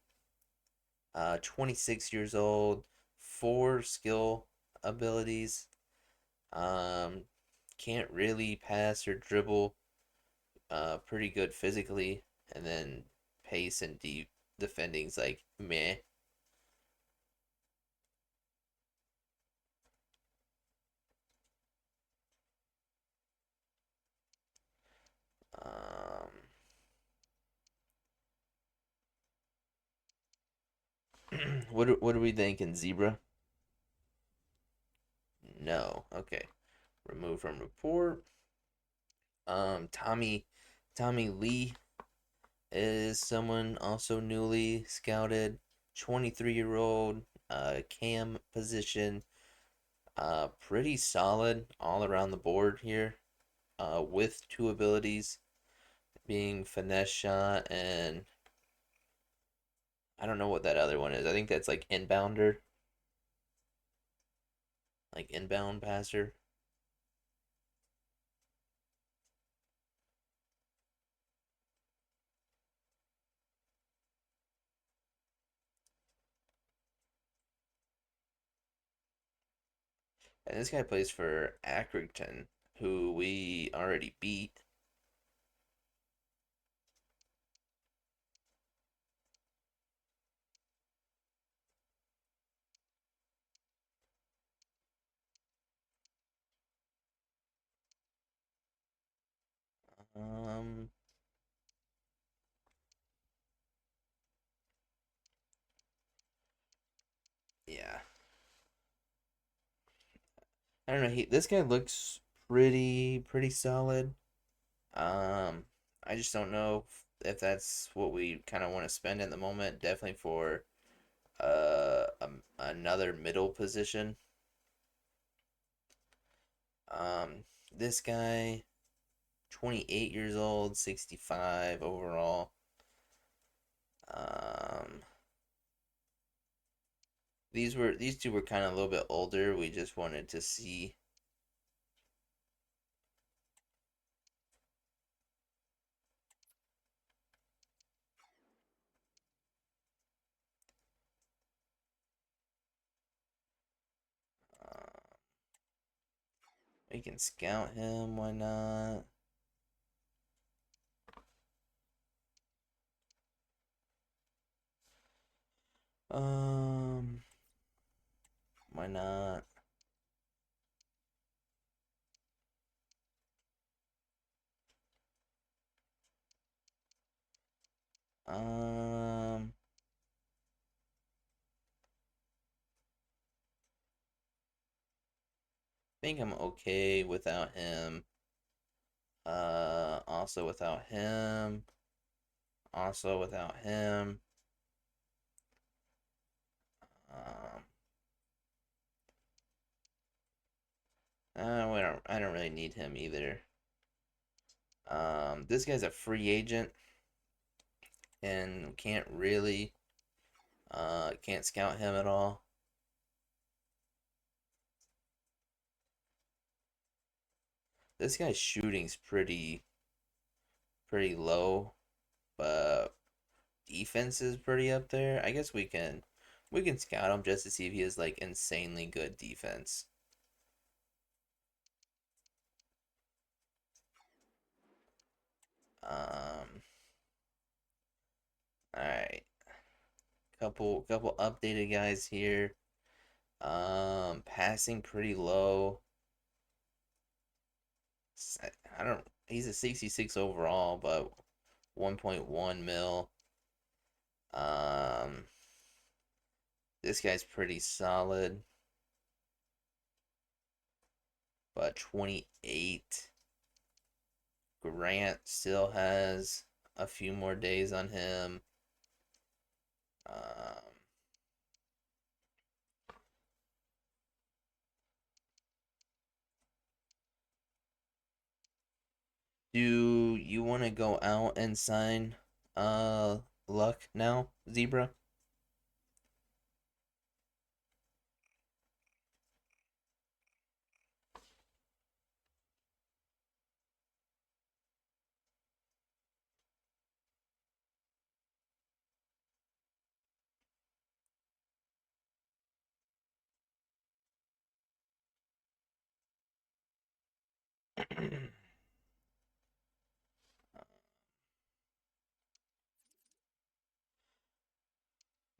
Speaker 1: 26 years old, four skill abilities. Um, can't really pass or dribble. Pretty good physically, and then pace and deep defending's like meh. Um, what are we thinking, Zebra? No. Okay. Remove from report. Tommy Lee is someone also newly scouted. 23-year-old. Cam position. Pretty solid all around the board here. With two abilities being finesse shot and I don't know what that other one is. I think that's like inbounder, like inbound passer. And this guy plays for Accrington, who we already beat. Um, yeah, I don't know. This guy looks pretty solid. Um, I just don't know if that's what we kind of want to spend at the moment. Definitely for another middle position. This guy, 28 years old, 65 overall. Um, these two were kind of a little bit older. We just wanted to see. Uh, we can scout him. Why not? Um, why not? think I'm okay without him. Also without him. Also without him. Um, I don't really need him either. This guy's a free agent and can't scout him at all. This guy's shooting's pretty low, but defense is pretty up there. I guess we can scout him just to see if he has like insanely good defense. Um, all right, couple updated guys here. Passing pretty low. I don't. He's a 66 overall, but 1.1 mil. Um, this guy's pretty solid, but 28. Grant still has a few more days on him. Um, do you want to go out and sign Luck now, Zebra?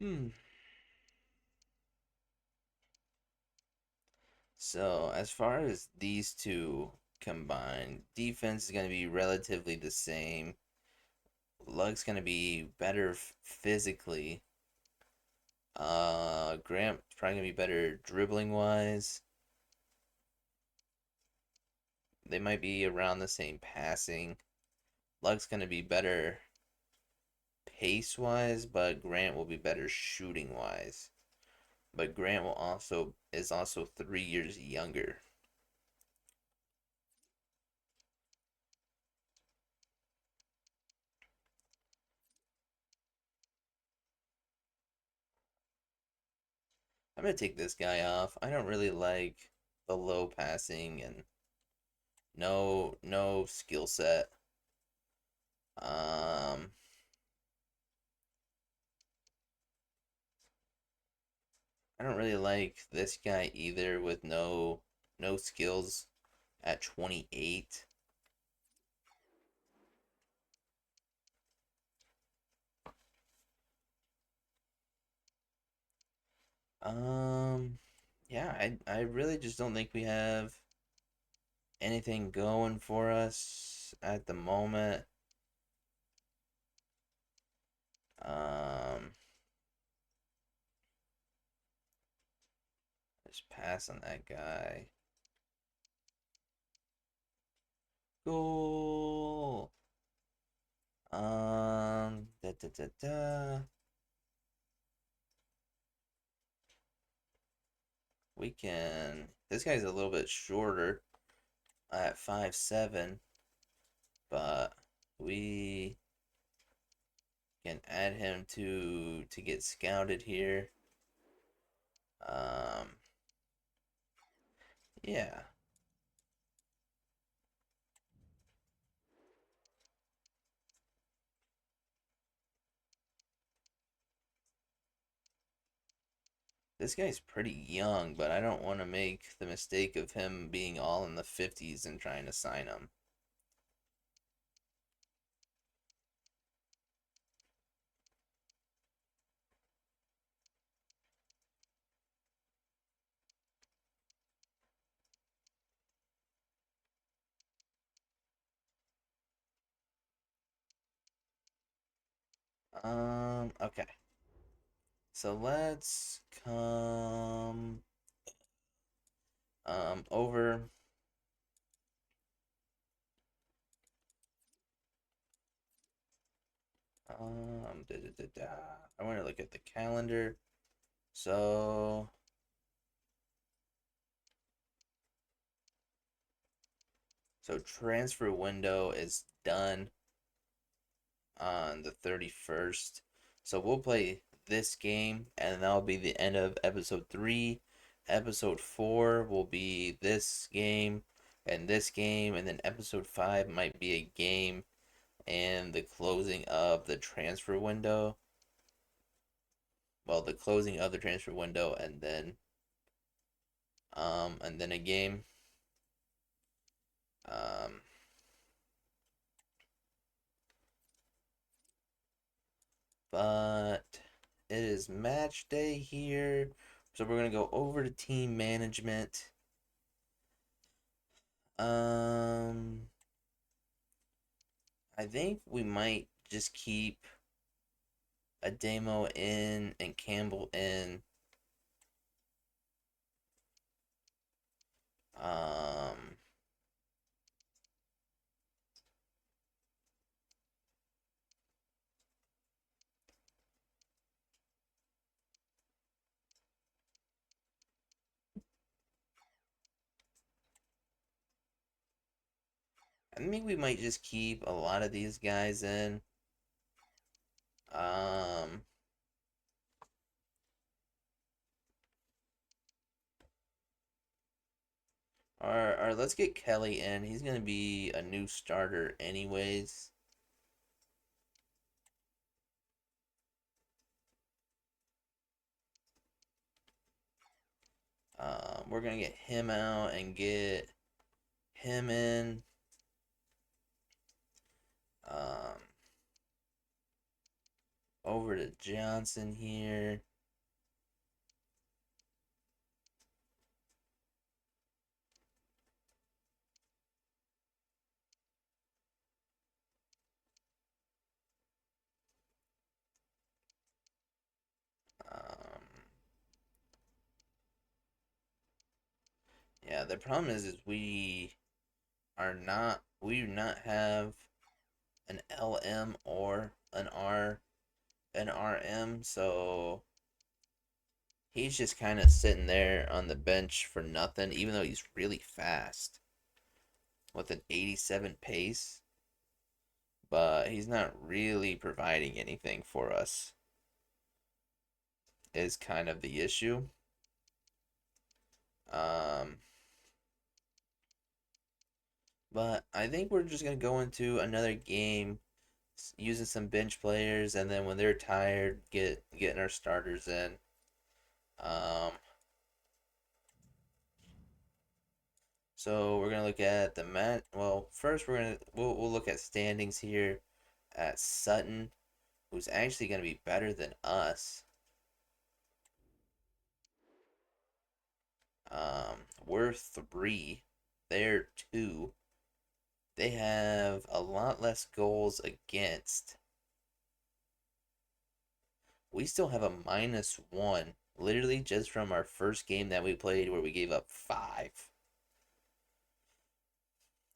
Speaker 1: Hmm. So, as far as these two combined, defense is going to be relatively the same. Luck's going to be better physically. Grant's probably going to be better dribbling wise. They might be around the same passing. Luck's going to be better pace wise, but Grant will be better shooting wise. But Grant will also is also 3 years younger. I'm gonna take this guy off. I don't really like the low passing and no skill set. Um, I don't really like this guy either with no skills at 28. Um, yeah, I really just don't think we have anything going for us at the moment. Um, just pass on that guy. Goal. Da da da da. We can. This guy's a little bit shorter at 5'7", but we can add him to get scouted here. Um, yeah. This guy's pretty young, but I don't want to make the mistake of him being all in the 50s and trying to sign him. Okay. So let's come Over. I want to look at the calendar. So transfer window is done on the 31st. So we'll play this game, and that'll be the end of episode 3. Episode 4 will be this game, and then episode 5 might be a game and the closing of the transfer window. Well, the closing of the transfer window, and then a game. Um, but it is match day here. So we're gonna go over to team management. Um, I think we might just keep Ademo in and Campbell in. Um, I think we might just keep a lot of these guys in. Um, or let's get Kelly in. He's gonna be a new starter anyways. We're gonna get him out and get him in. Um, over to Johnson here. Um, yeah, the problem is we do not have an LM or an RM, so he's just kind of sitting there on the bench for nothing, even though he's really fast with an 87 pace, but he's not really providing anything for us, is kind of the issue. Um, but I think we're just gonna go into another game using some bench players, and then when they're tired, getting our starters in. Um, so we're gonna look at the match. Well, first we'll look at standings here at Sutton, who's actually gonna be better than us. We're 3, they're 2. They have a lot less goals against. We still have a -1, literally just from our first game that we played where we gave up 5.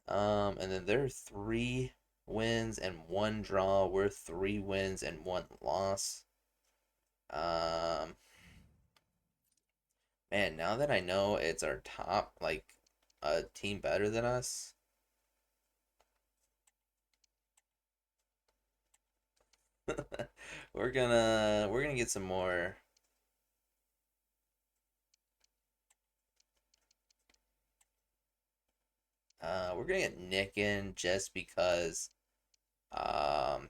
Speaker 1: And then they're 3 wins and 1 draw. We're 3 wins and 1 loss. Um, man, now that I know it's our top, like, a team better than us, we're gonna get some more. We're gonna get Nick in just because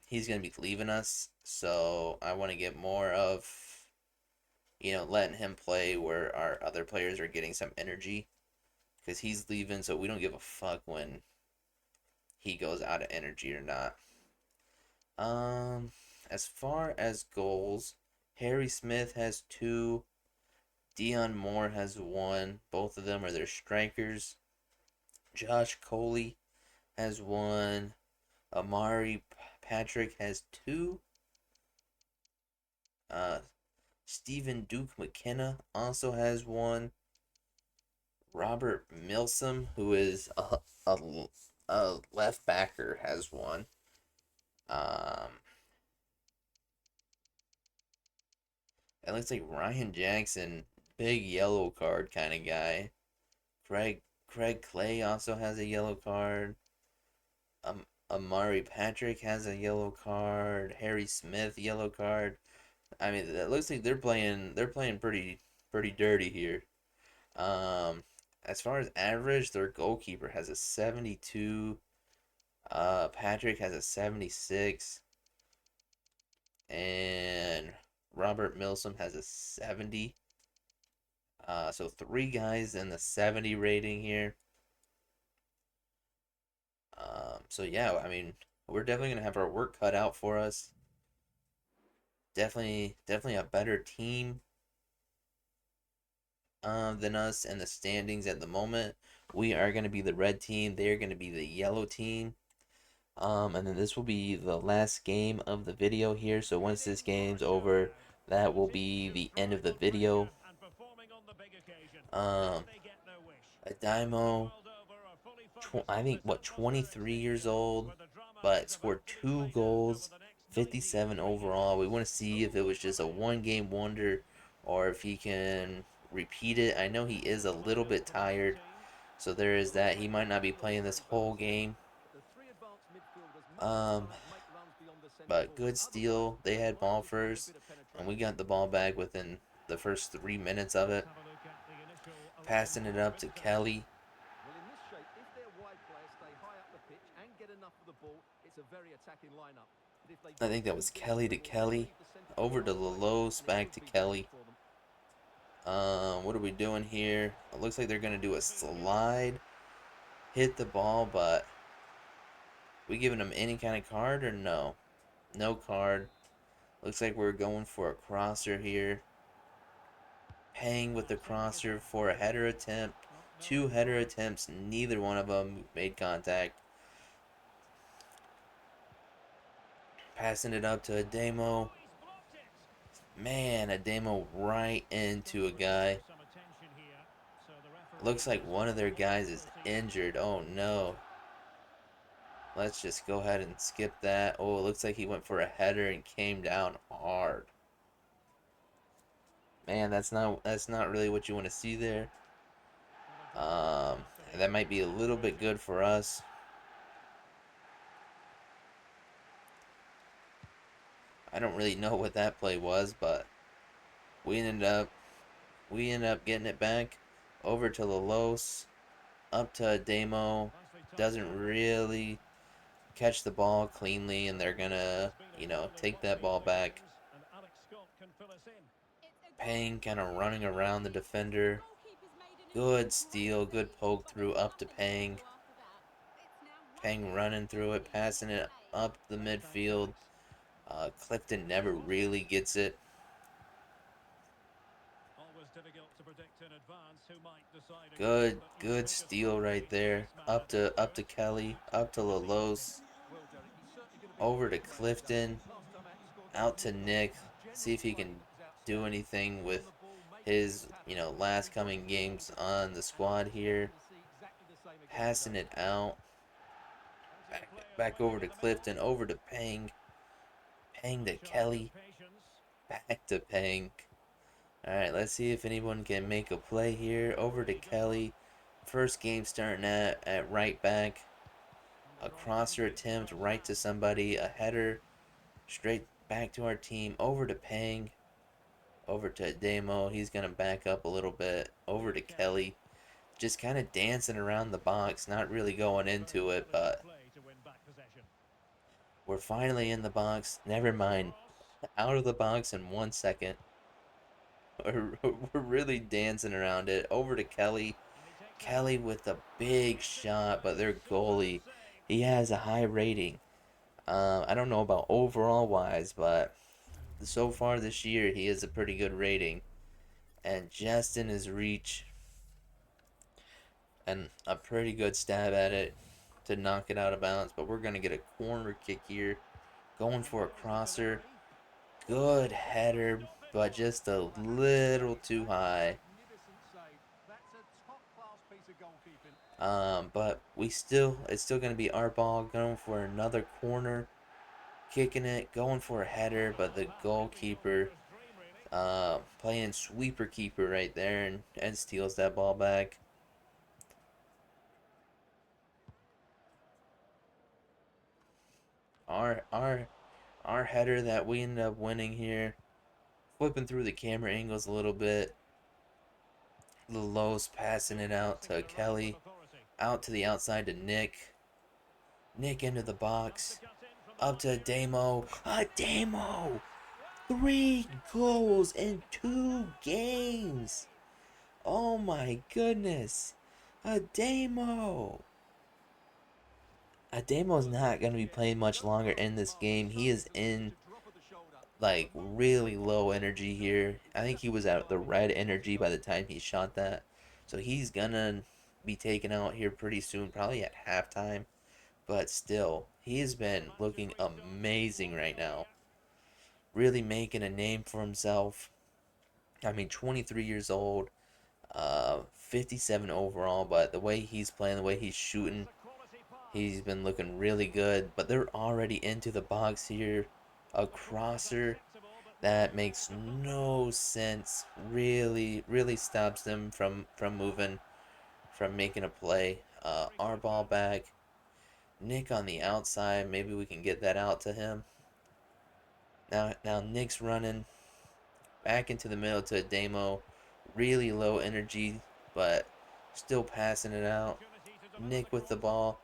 Speaker 1: he's gonna be leaving us. So I want to get more of letting him play where our other players are getting some energy because he's leaving. So we don't give a fuck when he goes out of energy or not. Um, as far as goals, Harry Smith has 2. Dion Moore has 1. Both of them are their strikers. Josh Coley has 1. Amari Patrick has 2. Uh, Stephen Duke McKenna also has 1. Robert Milsom, who is a left backer, has one. Um, it looks like Ryan Jackson, big yellow card kind of guy. Craig Clay also has a yellow card. Amari Patrick has a yellow card. Harry Smith yellow card. I mean, it looks like they're playing pretty dirty here. Um, as far as average, their goalkeeper has a 72. Patrick has a 76, and Robert Milsom has a 70. So three guys in the 70 rating here. So yeah, I mean, we're definitely gonna have our work cut out for us. Definitely a better team than us in the standings at the moment. We are gonna be the red team. They're gonna be the yellow team. And then this will be the last game of the video here. So once this game's over, that will be the end of the video. Um, Adamo, I think what 23 years old, but scored 2 goals, 57 overall. We want to see if it was just a one-game wonder or if he can repeat it. I know he is a little bit tired, so there is that. He might not be playing this whole game. Um, but good steal. They had ball first, and we got the ball back within the first 3 minutes of it. Passing it up to Kelly. I think that was Kelly to Kelly. Over to Lalos, back to Kelly. What are we doing here? It looks like they're going to do a slide. Hit the ball, but we giving them any kind of card or no? No card. Looks like we're going for a crosser here. Paying with the crosser for a header attempt. 2 header attempts, neither one of them made contact. Passing it up to Adamo. Man, Adamo right into a guy. Looks like one of their guys is injured. Oh no. Let's just go ahead and skip that. Oh, it looks like he went for a header and came down hard. Man, that's not really what you want to see there. That might be a little bit good for us. I don't really know what that play was, but we ended up getting it back over to Lalos, up to Adamo. Doesn't really catch the ball cleanly, and they're gonna, take that ball back. Payne kind of running around the defender. Good steal, good poke through up to Pang. Pang running through it, passing it up the midfield. Clifton never really gets it. Good steal right there. Up to Kelly, up to Lalos, over to Clifton, out to Nick. See if he can do anything with his, last coming games on the squad here. Passing it out. Back over to Clifton, over to Pang. Pang to Kelly. Back to Pang. Alright, let's see if anyone can make a play here. Over to Kelly. First game starting at right back. A crosser attempt right to somebody. A header straight back to our team. Over to Pang. Over to Damo. He's going to back up a little bit. Over to Kelly. Just kind of dancing around the box. Not really going into it, but we're finally in the box. Never mind. Out of the box in 1 second. We're really dancing around it. Over to Kelly. Kelly with a big shot, but their goalie, he has a high rating. I don't know about overall wise, but so far this year he has a pretty good rating. And just in his reach, and a pretty good stab at it to knock it out of bounds. But we're going to get a corner kick here. Going for a crosser. Good header, but just a little too high. But it's still going to be our ball going for another corner, kicking it, going for a header, but the goalkeeper playing sweeper keeper right there and steals that ball back. Our our our header that we ended up winning here, flipping through the camera angles a little bit. Lowe's passing it out to Kelly, out to the outside to Nick. Nick into the box, up to Ademo. Ademo! 3 goals in 2 games. Oh my goodness. Ademo. Ademo's not going to be playing much longer in this game. He is in like really low energy here. I think he was at the red energy by the time he shot that. So he's going to be taken out here pretty soon, probably at halftime. But still, he has been looking amazing right now. Really making a name for himself. I mean, 23 years old, 57 overall, but the way he's playing, the way he's shooting, he's been looking really good. But they're already into the box here. A crosser that makes no sense. Really, really stops them from moving, from making a play. Our ball back. Nick on the outside. Maybe we can get that out to him. Now Nick's running back into the middle to Ademo. Really low energy, but still passing it out. Nick with the ball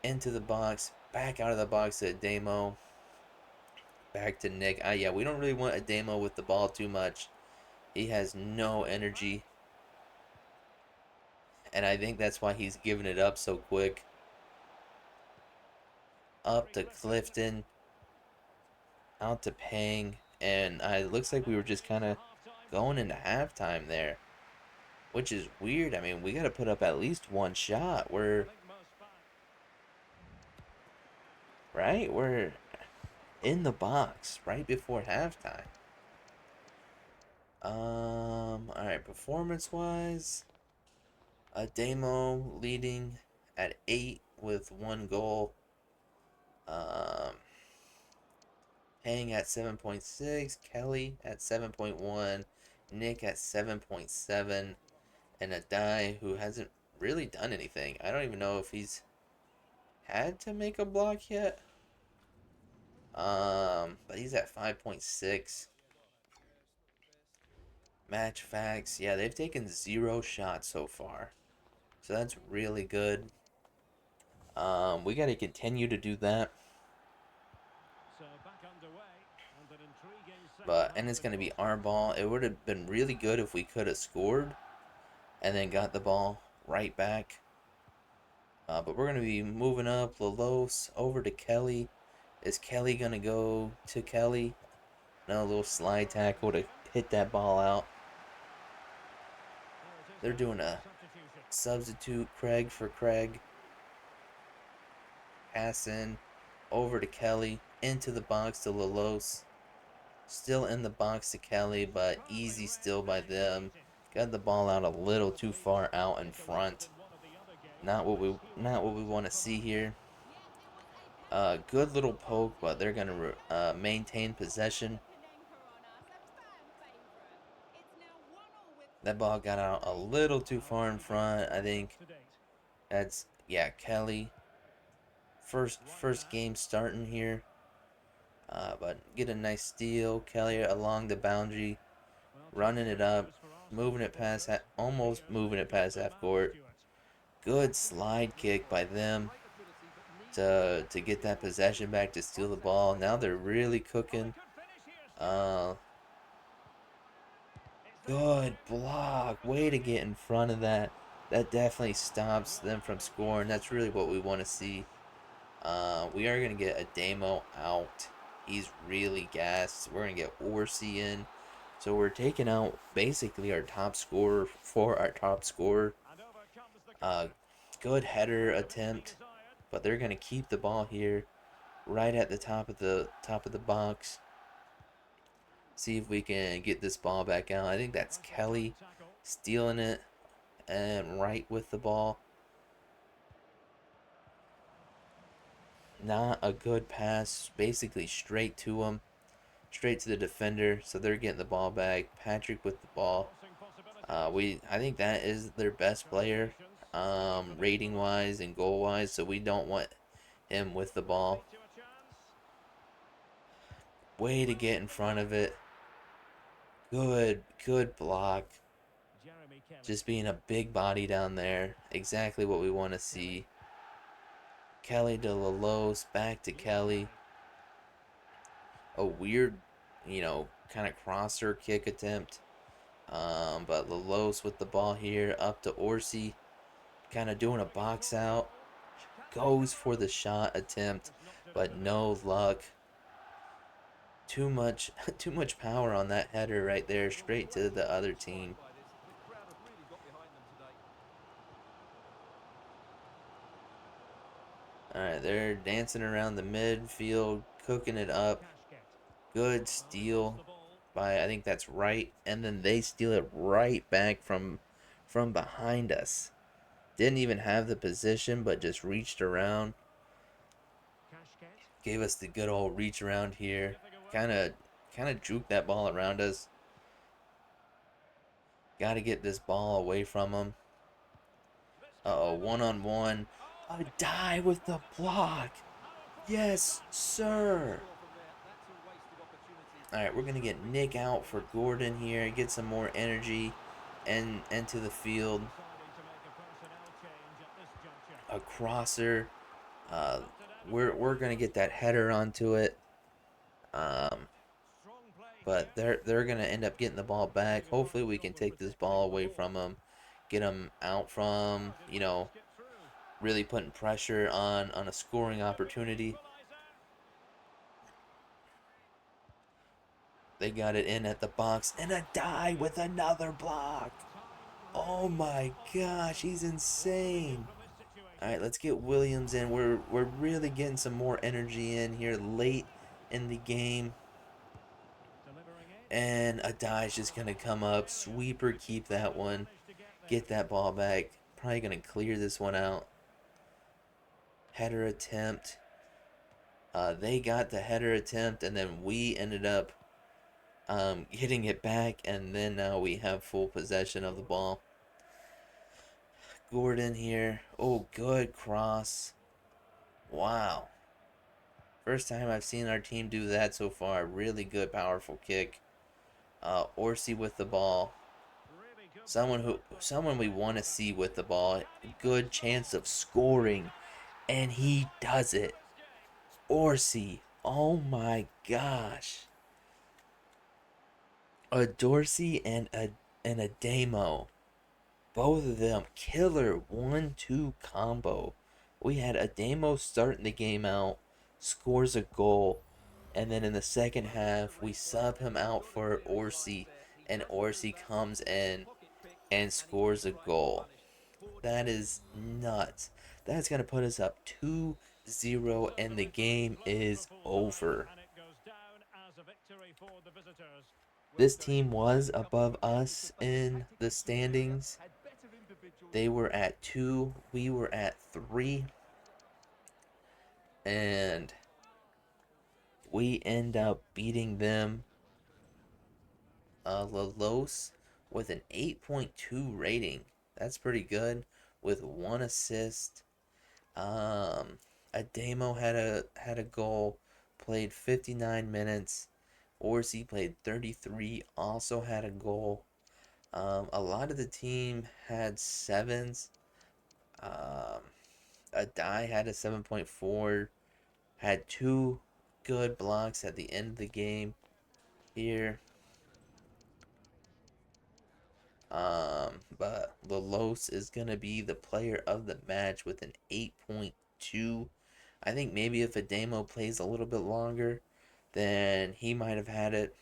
Speaker 1: into the box, back out of the box to Ademo. Back to Nick. Yeah, we don't really want Ademo with the ball too much. He has no energy, and I think that's why he's giving it up so quick. Up to Clifton, out to Pang, and it looks like we were just kind of going into halftime there, which is weird. I mean, we got to put up at least one shot. We're in the box right before halftime. All right, performance-wise, Ademo leading at 8 with 1 goal. Hang at 7.6, Kelly at 7.1, Nick at 7.7, and Adai, who hasn't really done anything. I don't even know if he's had to make a block yet. But he's at 5.6. Match facts, yeah, they've taken 0 shots so far, so that's really good. We got to continue to do that. And it's going to be our ball. It would have been really good if we could have scored and then got the ball right back. But we're going to be moving up. Lalos over to Kelly. Is Kelly going to go to Kelly? No, a little slide tackle to hit that ball out. They're doing a substitute, Craig for Craig. Pass in over to Kelly. Into the box to Lalos. Still in the box to Kelly, but easy still by them. Got the ball out a little too far out in front. Not what we want to see here. Good little poke, but they're gonna maintain possession. That ball got out a little too far in front. I think that's Kelly. First game starting here. But get a nice steal. Kelly along the boundary, running it up, moving it past, almost moving it past half court. Good slide kick by them to get that possession back, to steal the ball. Now they're really cooking. Good block. Way to get in front of that. That definitely stops them from scoring. That's really what we want to see. We are going to get Ademo out. He's really gassed. We're going to get Orsi in. So we're taking out basically our top scorer for our top scorer. Good header attempt, but they're going to keep the ball here right at the top of the box. See if we can get this ball back out. I think that's Kelly stealing it and right with the ball. Not a good pass, basically straight to him, straight to the defender. So they're getting the ball back. Patrick with the ball. I think that is their best player, rating wise and goal wise. So we don't want him with the ball. Way to get in front of it. Good block. Just being a big body down there. Exactly what we want to see. Kelly to Lalos, back to Kelly. A weird, kind of crosser kick attempt. But Lalos with the ball here, up to Orsi. Kind of doing a box out. Goes for the shot attempt, but no luck. Too much, too much power on that header right there, straight to the other team. Alright, they're dancing around the midfield, cooking it up. Good steal by, I think that's right. And then they steal it right back from behind us. Didn't even have the position, but just reached around. Gave us the good old reach around here. Kind of juked that ball around us. Got to get this ball away from them. Uh-oh, one-on-one. A die with the block. Yes, sir. Alright, we're going to get Nick out for Gordon here. Get some more energy and into the field. A crosser. We're going to get that header onto it. But they're going to end up getting the ball back. Hopefully we can take this ball away from them. Get them out from, really putting pressure on a scoring opportunity. They got it in at the box, and a die with another block. Oh my gosh, he's insane. All right, let's get Williams in. We're really getting some more energy in here late in the game. And a die is just going to come up. Sweeper, keep that one. Get that ball back. Probably going to clear this one out. Header attempt. They got the header attempt, and then we ended up getting it back, and then now we have full possession of the ball. Gordon here. Oh, good cross. Wow. First time I've seen our team do that so far. Really good, powerful kick. Orsi with the ball. Someone we want to see with the ball. Good chance of scoring, and he does it. Orsi. Oh my gosh. A Dorsey and a Demo. Both of them killer 1-2 combo. We had Ademo starting the game out, scores a goal, and then in the second half we sub him out for Orsi, and Orsi comes in and scores a goal. That is nuts. That's gonna put us up 2-0, and the game is over. This team was above us in the standings. They were at 2, we were at 3, and we end up beating them. Lalos with an 8.2 rating. That's pretty good, with 1 assist. Ademo had a goal, played 59 minutes. Orsi played 33, also had a goal. A lot of the team had 7s. Adai had a 7.4, had 2 good blocks at the end of the game here. But Lalos is going to be the player of the match with an 8.2. I think maybe if Ademo plays a little bit longer, then he might have had it.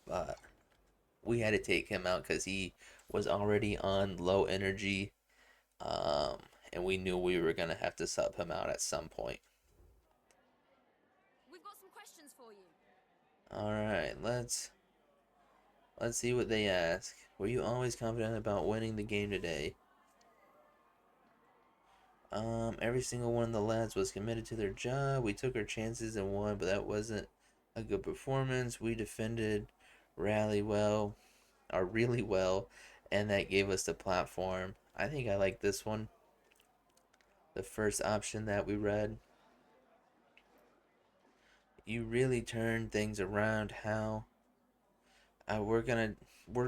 Speaker 1: But we had to take him out because he was already on low energy. And we knew we were going to have to sub him out at some point.
Speaker 3: We've got some questions for you.
Speaker 1: All right, let's see what they ask. Were you always confident about winning the game today? Every single one of the lads was committed to their job. We took our chances and won, but that wasn't a good performance. We defended rally well, or really well, and that gave us the platform. I think I like this one. The first option that we read. You really turned things around. How? We're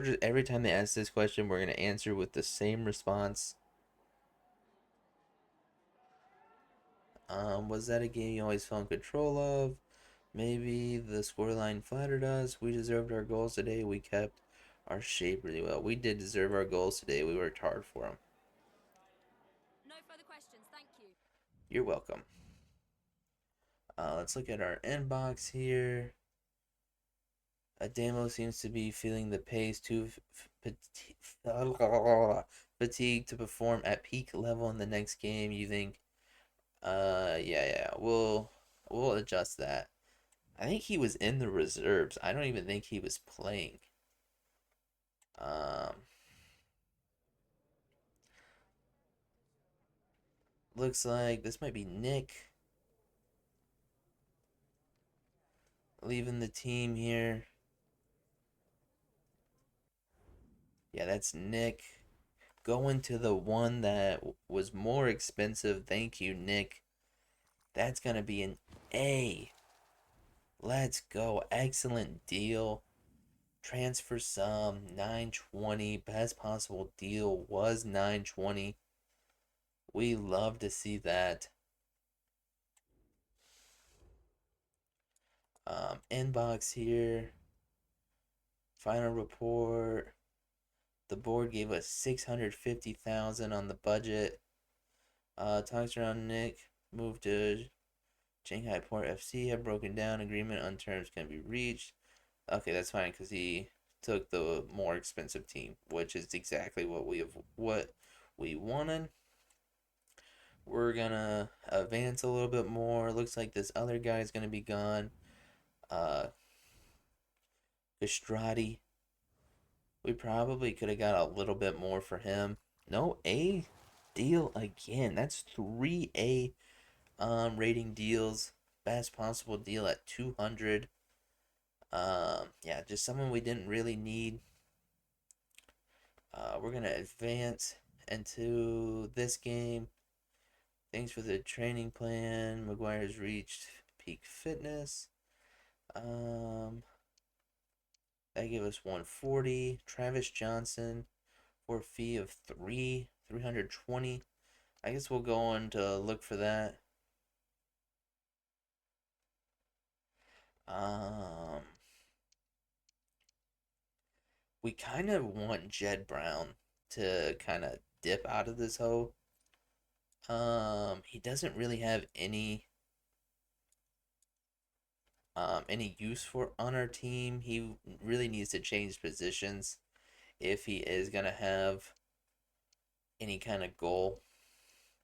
Speaker 1: just every time they ask this question, we're gonna answer with the same response. Was that a game you always felt in control of? Maybe the scoreline flattered us. We deserved our goals today. We kept our shape really well. We did deserve our goals today. We worked hard for them.
Speaker 3: No further questions, thank you.
Speaker 1: You're welcome. Let's look at our inbox here. Adamo seems to be feeling the pace, too fatigued to perform at peak level in the next game. You think? Yeah. We'll adjust that. I think he was in the reserves. I don't even think he was playing. Um, Looks like this might be Nick leaving the team here. Yeah, that's Nick. Going to the one that was more expensive. Thank you, Nick. That's going to be an A. Let's go. Excellent deal. Transfer sum 920. Best possible deal was 920. We love to see that. Inbox here. Final report. The board gave us 650,000 on the budget. Talks around Nick moved to Shanghai Port FC have broken down. Agreement on terms can be reached. Okay, that's fine because he took the more expensive team, which is exactly what we wanted. We're gonna advance a little bit more. Looks like this other guy is gonna be gone. Uh, Estradi. We probably could have got a little bit more for him. No A deal again. That's 3A rating deals. Best possible deal at 200. Yeah, just someone we didn't really need. We're gonna advance into this game. Thanks for the training plan. Maguire's reached peak fitness. That gave us 140. Travis Johnson for a fee of 320. I guess we'll go on to look for that. Um, we kind of want Jed Brown to kind of dip out of this hole. He doesn't really have any use for on our team. He really needs to change positions if he is gonna have any kind of goal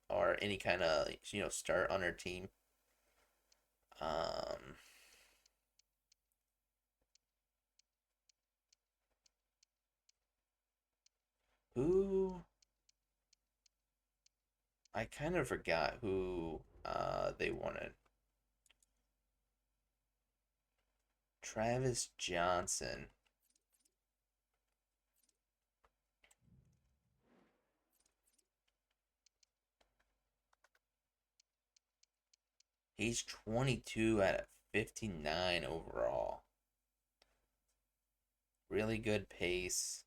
Speaker 1: or any kind of start on our team. Um, who I kind of forgot who they wanted. Travis Johnson. He's 22 out of 59 overall. Really good pace.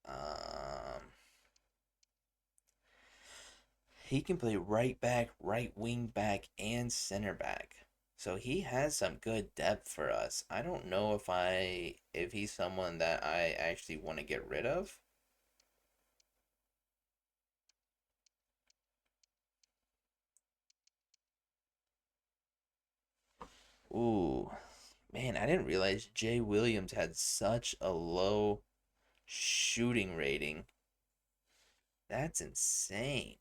Speaker 1: Um, he can play right back, right wing back, and center back. So he has some good depth for us. I don't know if he's someone that I actually want to get rid of. Ooh, man, I didn't realize Jay Williams had such a low shooting rating. That's insane.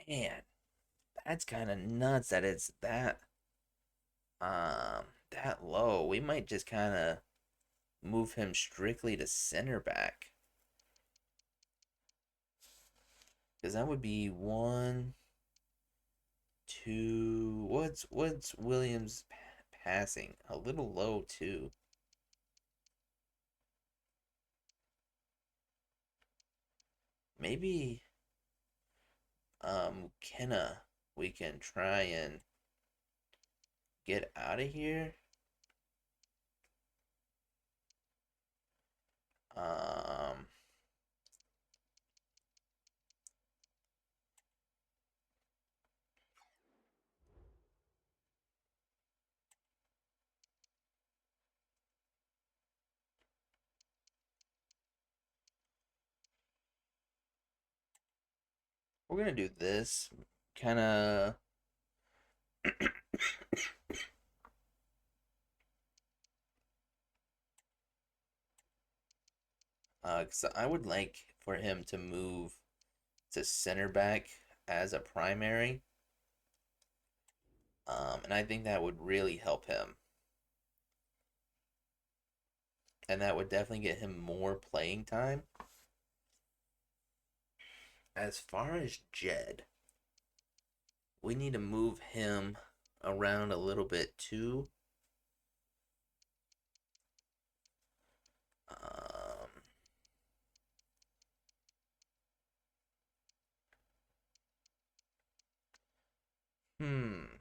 Speaker 1: Man, that's kind of nuts that it's that low. We might just kind of move him strictly to center back. Because that would be one, two. What's Williams passing? A little low too. Maybe Kenna, we can try and get out of here. Um, we're gonna do this kind of. Because I would like for him to move to center back as a primary. And I think that would really help him. And that would definitely get him more playing time. As far as Jed, we need to move him around a little bit too. Um, hmm.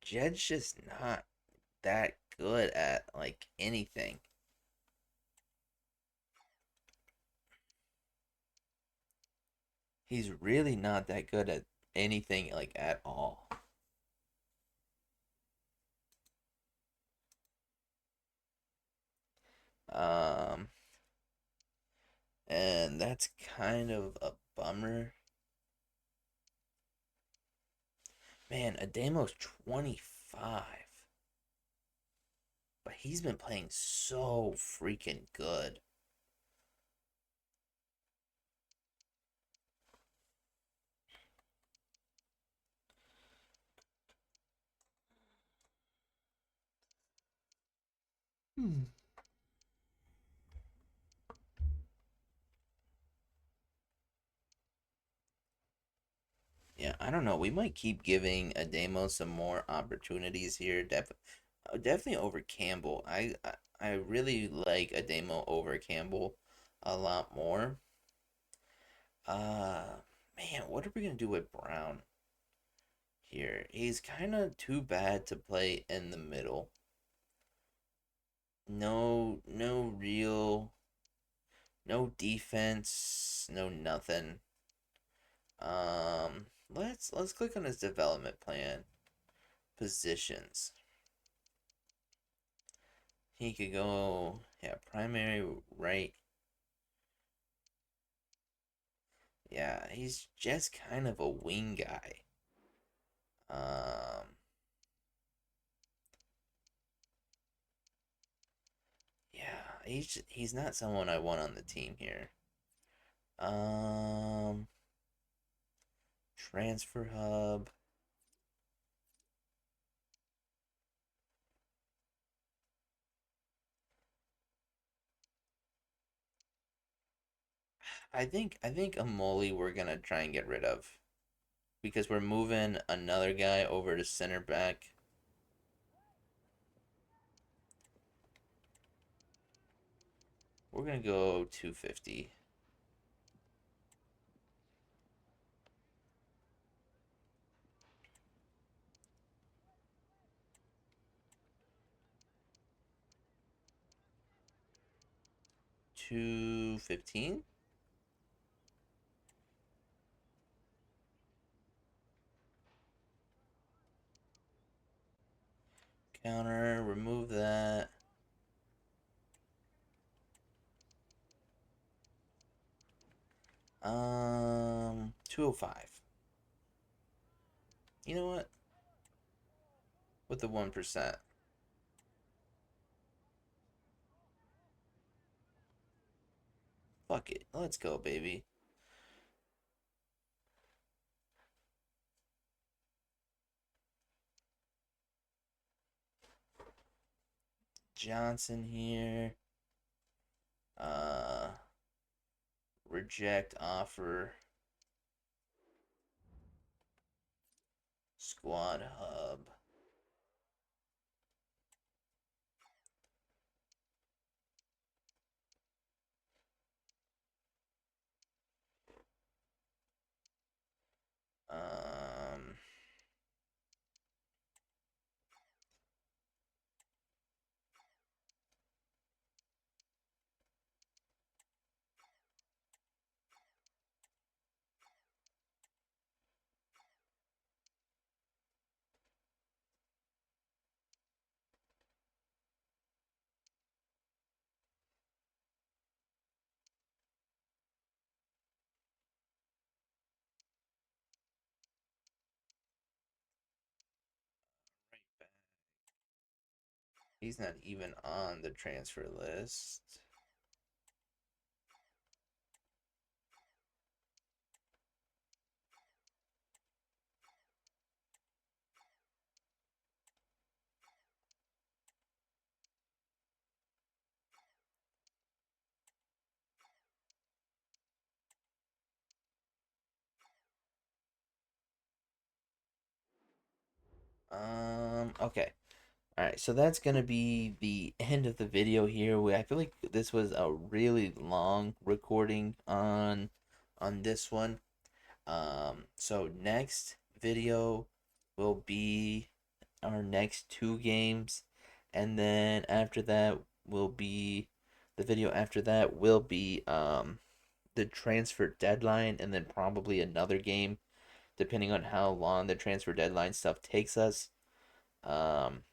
Speaker 1: Jed's just not that good at like anything. He's really not that good at anything like at all. Um, and that's kind of a bummer. Man, Ademo's 25, but he's been playing so freaking good. Hmm. Yeah, I don't know. We might keep giving Ademo some more opportunities here. Definitely over Campbell. I really like Ademo over Campbell a lot more. Uh, man, what are we gonna do with Brown here? He's kind of too bad to play in the middle. No real, no defense, no nothing. Let's click on his development plan. Positions. He could go, yeah, primary right. Yeah, he's just kind of a wing guy. Um, yeah, he's not someone I want on the team here. Um, transfer hub. I think Amoli we're gonna try and get rid of because we're moving another guy over to center back. We're gonna go 250. $215. Counter, remove that. 205. You know what? With the 1%. Fuck it. Let's go, baby. Johnson here. Uh, Reject offer. Squad hub. Um, he's not even on the transfer list. Okay. All right, so that's gonna be the end of the video here. I feel like this was a really long recording on this one. So next video will be our next two games, and then after that will be the video after that will be the transfer deadline, and then probably another game, depending on how long the transfer deadline stuff takes us. Um,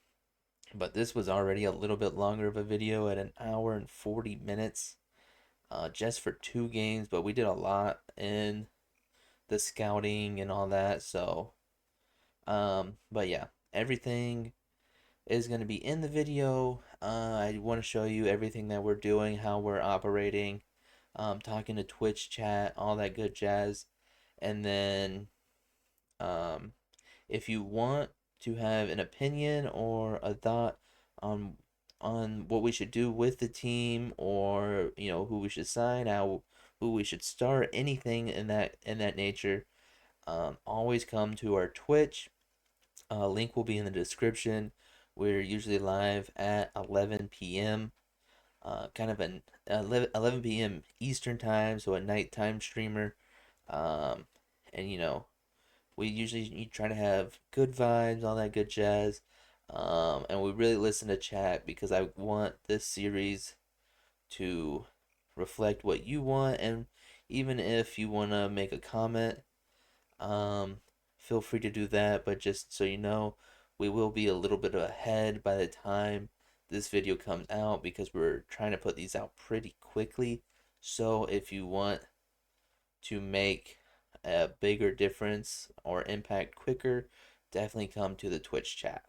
Speaker 1: but this was already a little bit longer of a video at an hour and 40 minutes, just for two games, but we did a lot in the scouting and all that. So, but yeah, everything is going to be in the video. I want to show you everything that we're doing, how we're operating, talking to Twitch chat, all that good jazz. And then, um, if you want to have an opinion or a thought on what we should do with the team, or who we should sign, who we should start, anything in that nature, always come to our Twitch. Link will be in the description. We're usually live at 11 p.m. Kind of an 11 p.m. Eastern time, so a nighttime streamer. Um, and we usually try to have good vibes, all that good jazz. And we really listen to chat because I want this series to reflect what you want. And even if you want to make a comment, um, feel free to do that. But just so you know, we will be a little bit ahead by the time this video comes out because we're trying to put these out pretty quickly. So if you want to make a bigger difference or impact quicker, definitely come to the Twitch chat.